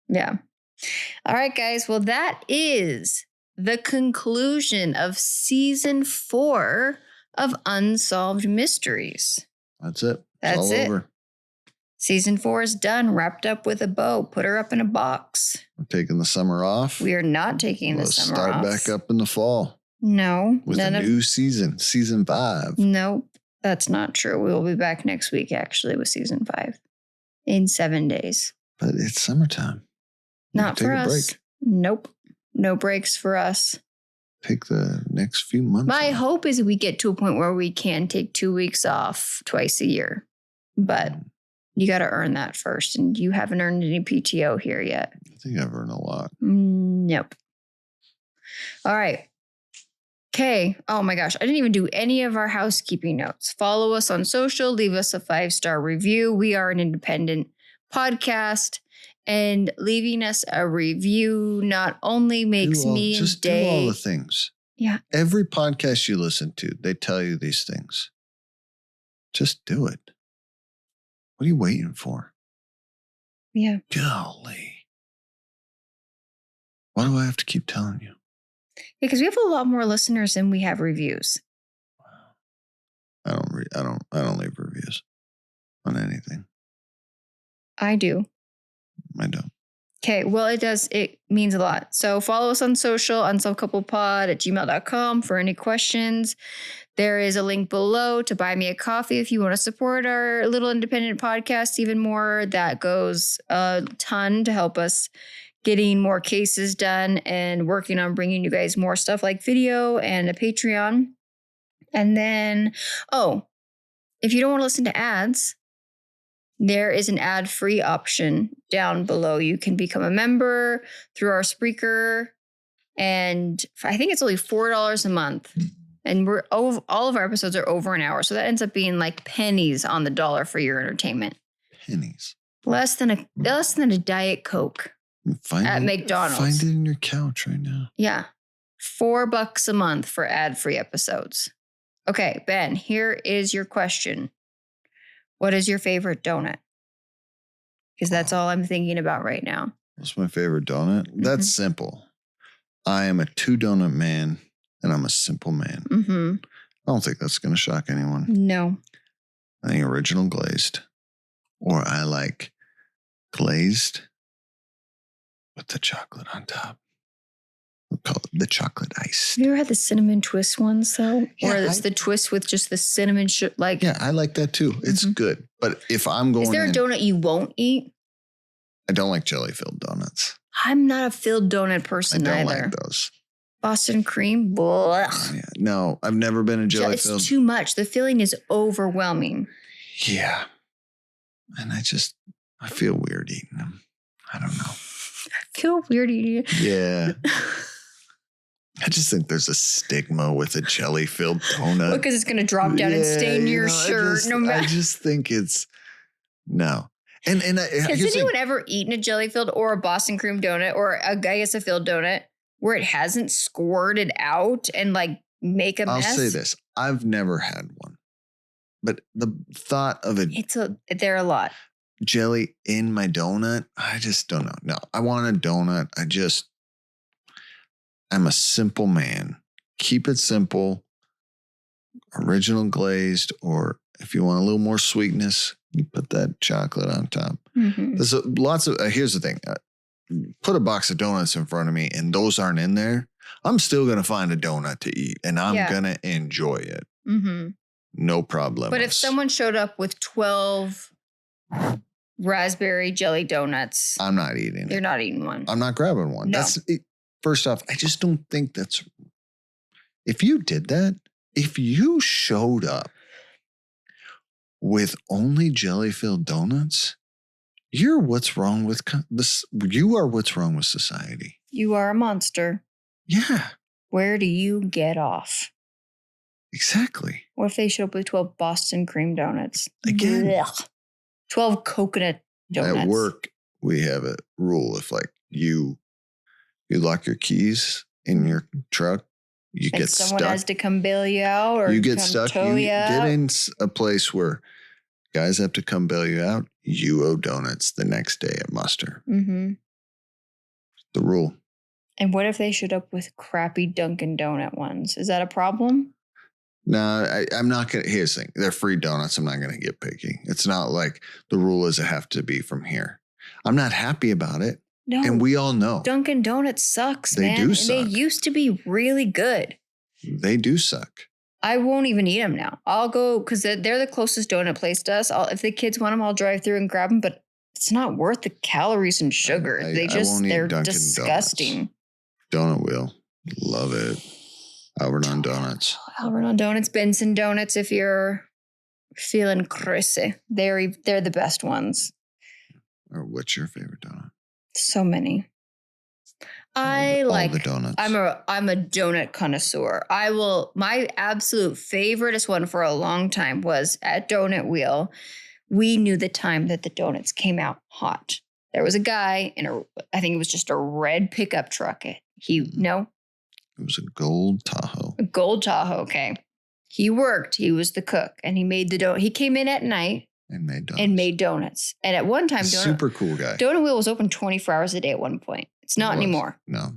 Yeah. All right, guys. Well, that is the conclusion of season 4 of Unsolved Mysteries. That's it. That's it. Over. Season 4 is done, wrapped up with a bow. Put her up in a box. We're taking the summer off. We are not taking the summer off. Start back up in the fall. No. With a new season 5. Nope, that's not true. We will be back next week, actually, with season 5 in 7 days. But it's summertime. Not for us. Break. Nope. No breaks for us. Take the next few months. My hope is we get to a point where we can take 2 weeks off twice a year. But you got to earn that first. And you haven't earned any PTO here yet. I think I've earned a lot. Nope. All right. Okay. Oh my gosh. I didn't even do any of our housekeeping notes. Follow us on social. Leave us a 5-star review. We are an independent podcast. And leaving us a review not only makes me just day. Do all the things. Yeah. Every podcast you listen to, they tell you these things. Just do it. What are you waiting for? Yeah. Golly. Why do I have to keep telling you? Because we have a lot more listeners than we have reviews. I don't leave reviews on anything. I do. I don't. Okay, well, it means a lot. So follow us on social, unsolvedcouplepod@gmail.com for any questions. There is a link below to buy me a coffee if you want to support our little independent podcast even more. That goes a ton to help us getting more cases done and working on bringing you guys more stuff like video and a Patreon. And then, if you don't want to listen to ads, there is an ad-free option down below. You can become a member through our Spreaker, and I think it's only $4 a month. And all of our episodes are over an hour, so that ends up being like pennies on the dollar for your entertainment. Pennies. Less than a Diet Coke at McDonald's. Find it in your couch right now. Yeah, $4 a month for ad-free episodes. Okay, Ben, here is your question. What is your favorite donut? Because that's all I'm thinking about right now. What's my favorite donut? Mm-hmm. That's simple. I am a 2-donut man, and I'm a simple man. Mm-hmm. I don't think that's going to shock anyone. No. I think original glazed, or I like glazed with the chocolate on top. We'll call it the chocolate ice. Have you ever had the cinnamon twist ones, though? Yeah, or it's the twist with just the cinnamon Yeah, I like that too. It's good. But if I'm going, is there a donut you won't eat? I don't like jelly-filled donuts. I'm not a filled donut person either. I don't like those. Boston cream? Blah. Yeah, no, I've never been a jelly-filled. It's too much. The filling is overwhelming. Yeah. And I feel weird eating them. I don't know. I feel weird eating it. Yeah. I just think there's a stigma with a jelly-filled donut. Because it's going to drop down and stain your shirt. I just think no. And has anyone ever eaten a jelly-filled or a Boston cream donut or a filled donut where it hasn't squirted out and like make a mess? I'll say this. I've never had one. But the thought of they're a lot. Jelly in my donut, I just don't know. No, I want a donut. I'm a simple man. Keep it simple. Original glazed, or if you want a little more sweetness, you put that chocolate on top. Mm-hmm. There's lots of, here's the thing. Put a box of donuts in front of me and those aren't in there. I'm still going to find a donut to eat and I'm going to enjoy it. Mm-hmm. No problem. But if someone showed up with 12 raspberry jelly donuts, I'm not eating it. You're not eating one. I'm not grabbing one. No. First off, I just don't think that's, if you did that, if you showed up with only jelly-filled donuts, you're what's wrong with this. You are what's wrong with society. You are a monster. Yeah. Where do you get off? Exactly. What if they showed up with 12 Boston cream donuts? Again. Blech. 12 coconut donuts. At work, we have a rule. If like you lock your keys in your truck, you get stuck. Someone has to come bail you out, or you get stuck. You get in a place where guys have to come bail you out. You owe donuts the next day at muster. Mm-hmm. The rule. And what if they showed up with crappy Dunkin' Donut ones? Is that a problem? No, I'm not going to. Here's the thing. They're free donuts. I'm not going to get picky. It's not like the rule is it have to be from here. I'm not happy about it. No. And we all know. Dunkin' Donuts sucks, man. They do suck. They used to be really good. They do suck. I won't even eat them now. I'll go, because they're the closest donut place to us. If the kids want them, I'll drive through and grab them, but it's not worth the calories and sugar. They're disgusting. Donut wheel. Love it. Alvernon Donuts. Alvernon Donuts, Benson Donuts, if you're feeling crazy. They're the best ones. Or what's your favorite donut? So many. All the donuts. I'm a donut connoisseur. My absolute favoriteest one for a long time was at Donut Wheel. We knew the time that the donuts came out hot. There was a guy I think it was just a red pickup truck. It was a gold Tahoe. A gold Tahoe, okay. He worked. He was the cook, and he made the donut. He came in at night and made donuts. And at one time, super cool guy. Donut Wheel was open 24 hours a day at one point. It's not anymore. No.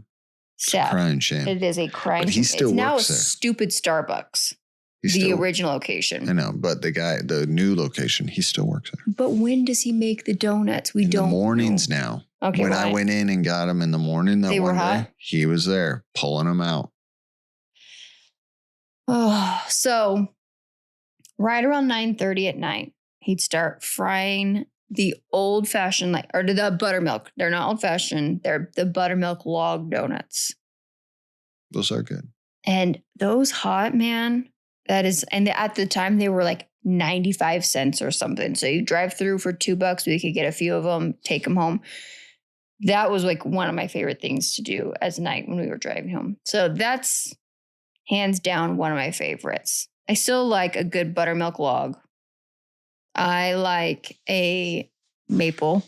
Sad. It's a crying shame. It is a crying shame. He still it's now works a there. Stupid Starbucks. The original location. I know, but the new location, he still works there. But when does he make the donuts? We don't know. In the mornings now. Okay. When I went in and got him in the morning, they were hot. He was there pulling them out. Oh, so right around 9:30 at night, he'd start frying the old-fashioned, or the buttermilk. They're not old-fashioned. They're the buttermilk log donuts. Those are good. And those hot, man, and at the time they were like 95 cents or something. So you drive through for $2, we could get a few of them, take them home. That was like one of my favorite things to do as a night when we were driving home. So that's hands down one of my favorites. I still like a good buttermilk log. I like a maple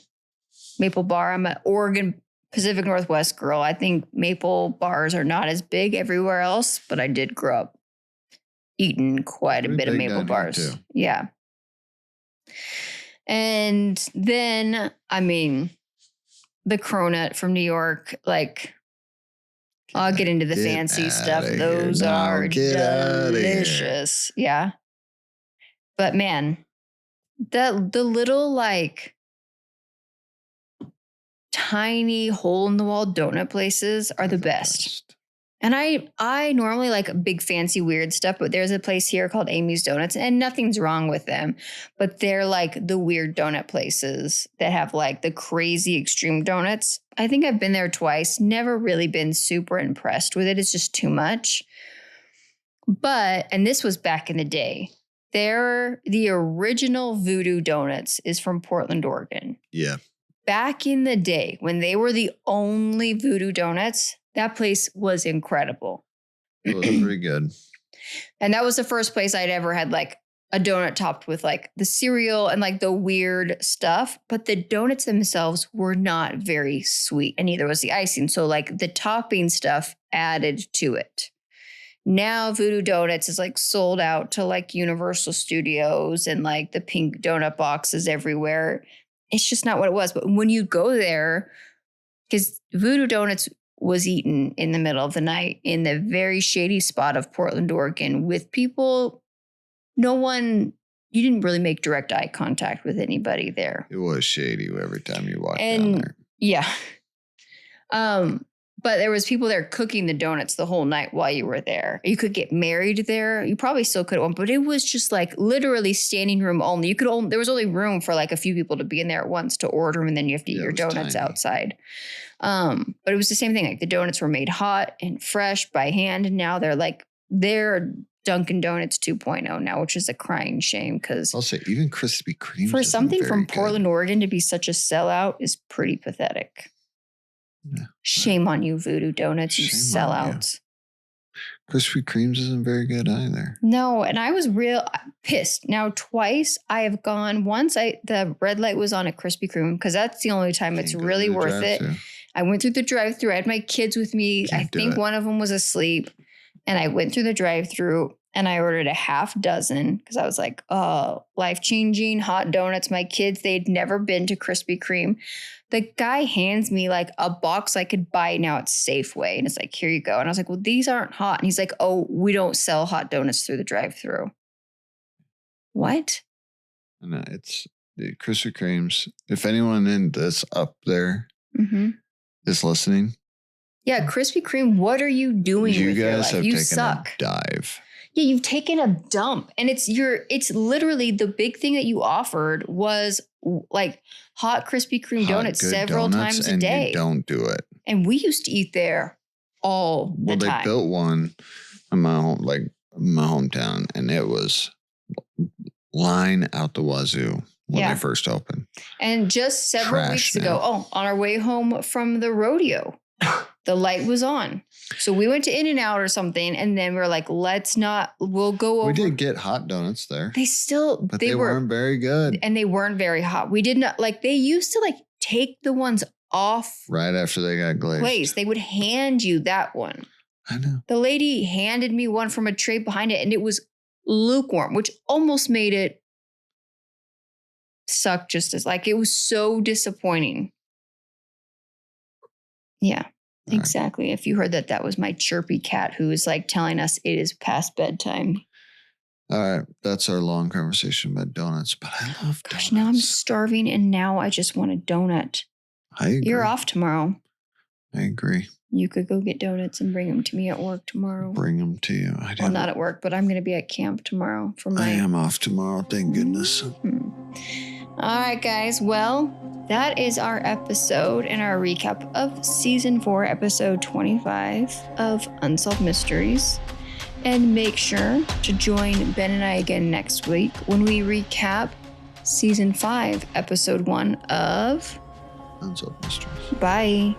bar. I'm an Oregon Pacific Northwest girl. I think maple bars are not as big everywhere else, but I did grow up eating quite a bit of maple bars. Too. Yeah. And then, the cronut from New York, I'll get into the fancy stuff. Those are delicious. Yeah. But man, the little tiny hole in the wall donut places are the best. And I normally like big fancy weird stuff, but there's a place here called Amy's Donuts, and nothing's wrong with them, but they're like the weird donut places that have the crazy extreme donuts. I think I've been there twice, never really been super impressed with it. It's just too much. And this was back in the day. The original Voodoo Donuts is from Portland, Oregon. Yeah. Back in the day when they were the only Voodoo Donuts, that place was incredible. It was pretty good. And that was the first place I'd ever had a donut topped with like the cereal and like the weird stuff, but the donuts themselves were not very sweet, and neither was the icing. So like the topping stuff added to it. Now Voodoo Donuts is like sold out to like Universal Studios and like the pink donut boxes everywhere. It's just not what it was. But when you go there, because Voodoo Donuts was eaten in the middle of the night in the very shady spot of Portland, Oregon, with people, you didn't really make direct eye contact with anybody there. It was shady every time you walked down there. Yeah. But there was people there cooking the donuts the whole night while you were there. You could get married there. You probably still could have, but it was just like literally standing room only. There was only room for like a few people to be in there at once to order them, and then you have to eat your donuts outside. But it was the same thing. Like the donuts were made hot and fresh by hand, and now they're Dunkin' Donuts 2.0 now, which is a crying shame because I'll say even Krispy Kreme for something from Portland, Oregon to be such a sellout is pretty pathetic. Yeah. Shame on you, Voodoo Donuts, you sellouts. Krispy Kreme's isn't very good either. No, and I was real pissed. Now, twice I have gone. Once the red light was on at Krispy Kreme because that's the only time it's really worth it. I went through the drive-thru. I had my kids with me. I think one of them was asleep. And I went through the drive-thru and I ordered a half dozen because I was like, oh, life-changing hot donuts. My kids, they'd never been to Krispy Kreme. The guy hands me like a box I could buy now at Safeway. And it's like, here you go. And I was like, well, these aren't hot. And he's like, oh, we don't sell hot donuts through the drive-thru. What? No, it's the Krispy Kreme's. If anyone in this up there is listening. Yeah, Krispy Kreme, what are you doing with your life? You guys have taken a dive. Yeah, you've taken a dump. And it's literally the big thing that you offered was like hot Krispy Kreme donuts several times a day. You don't do it. And we used to eat there all the time. Well, they built one in my hometown, and it was line out the wazoo when they first opened. And just several weeks ago, on our way home from the rodeo, the light was on. So we went to In-N-Out or something, and then we're like, we'll go over. We did get hot donuts there. But they weren't very good. And they weren't very hot. We did not, they used to take the ones off. Right after they got glazed. They would hand you that one. I know. The lady handed me one from a tray behind it, and it was lukewarm, which almost made it suck just as, it was so disappointing. Yeah. Exactly. If you heard that was my chirpy cat who is telling us it is past bedtime. All right. That's our long conversation about donuts, but I love donuts. Gosh, now I'm starving and now I just want a donut. I agree. You're off tomorrow. I agree. You could go get donuts and bring them to me at work tomorrow. Bring them to you. Well, not at work, but I'm going to be at camp tomorrow for my... I am off tomorrow. Thank goodness. All right, guys. Well, that is our episode and our recap of Season 4, Episode 25 of Unsolved Mysteries. And make sure to join Ben and I again next week when we recap Season 5, Episode 1 of Unsolved Mysteries. Bye.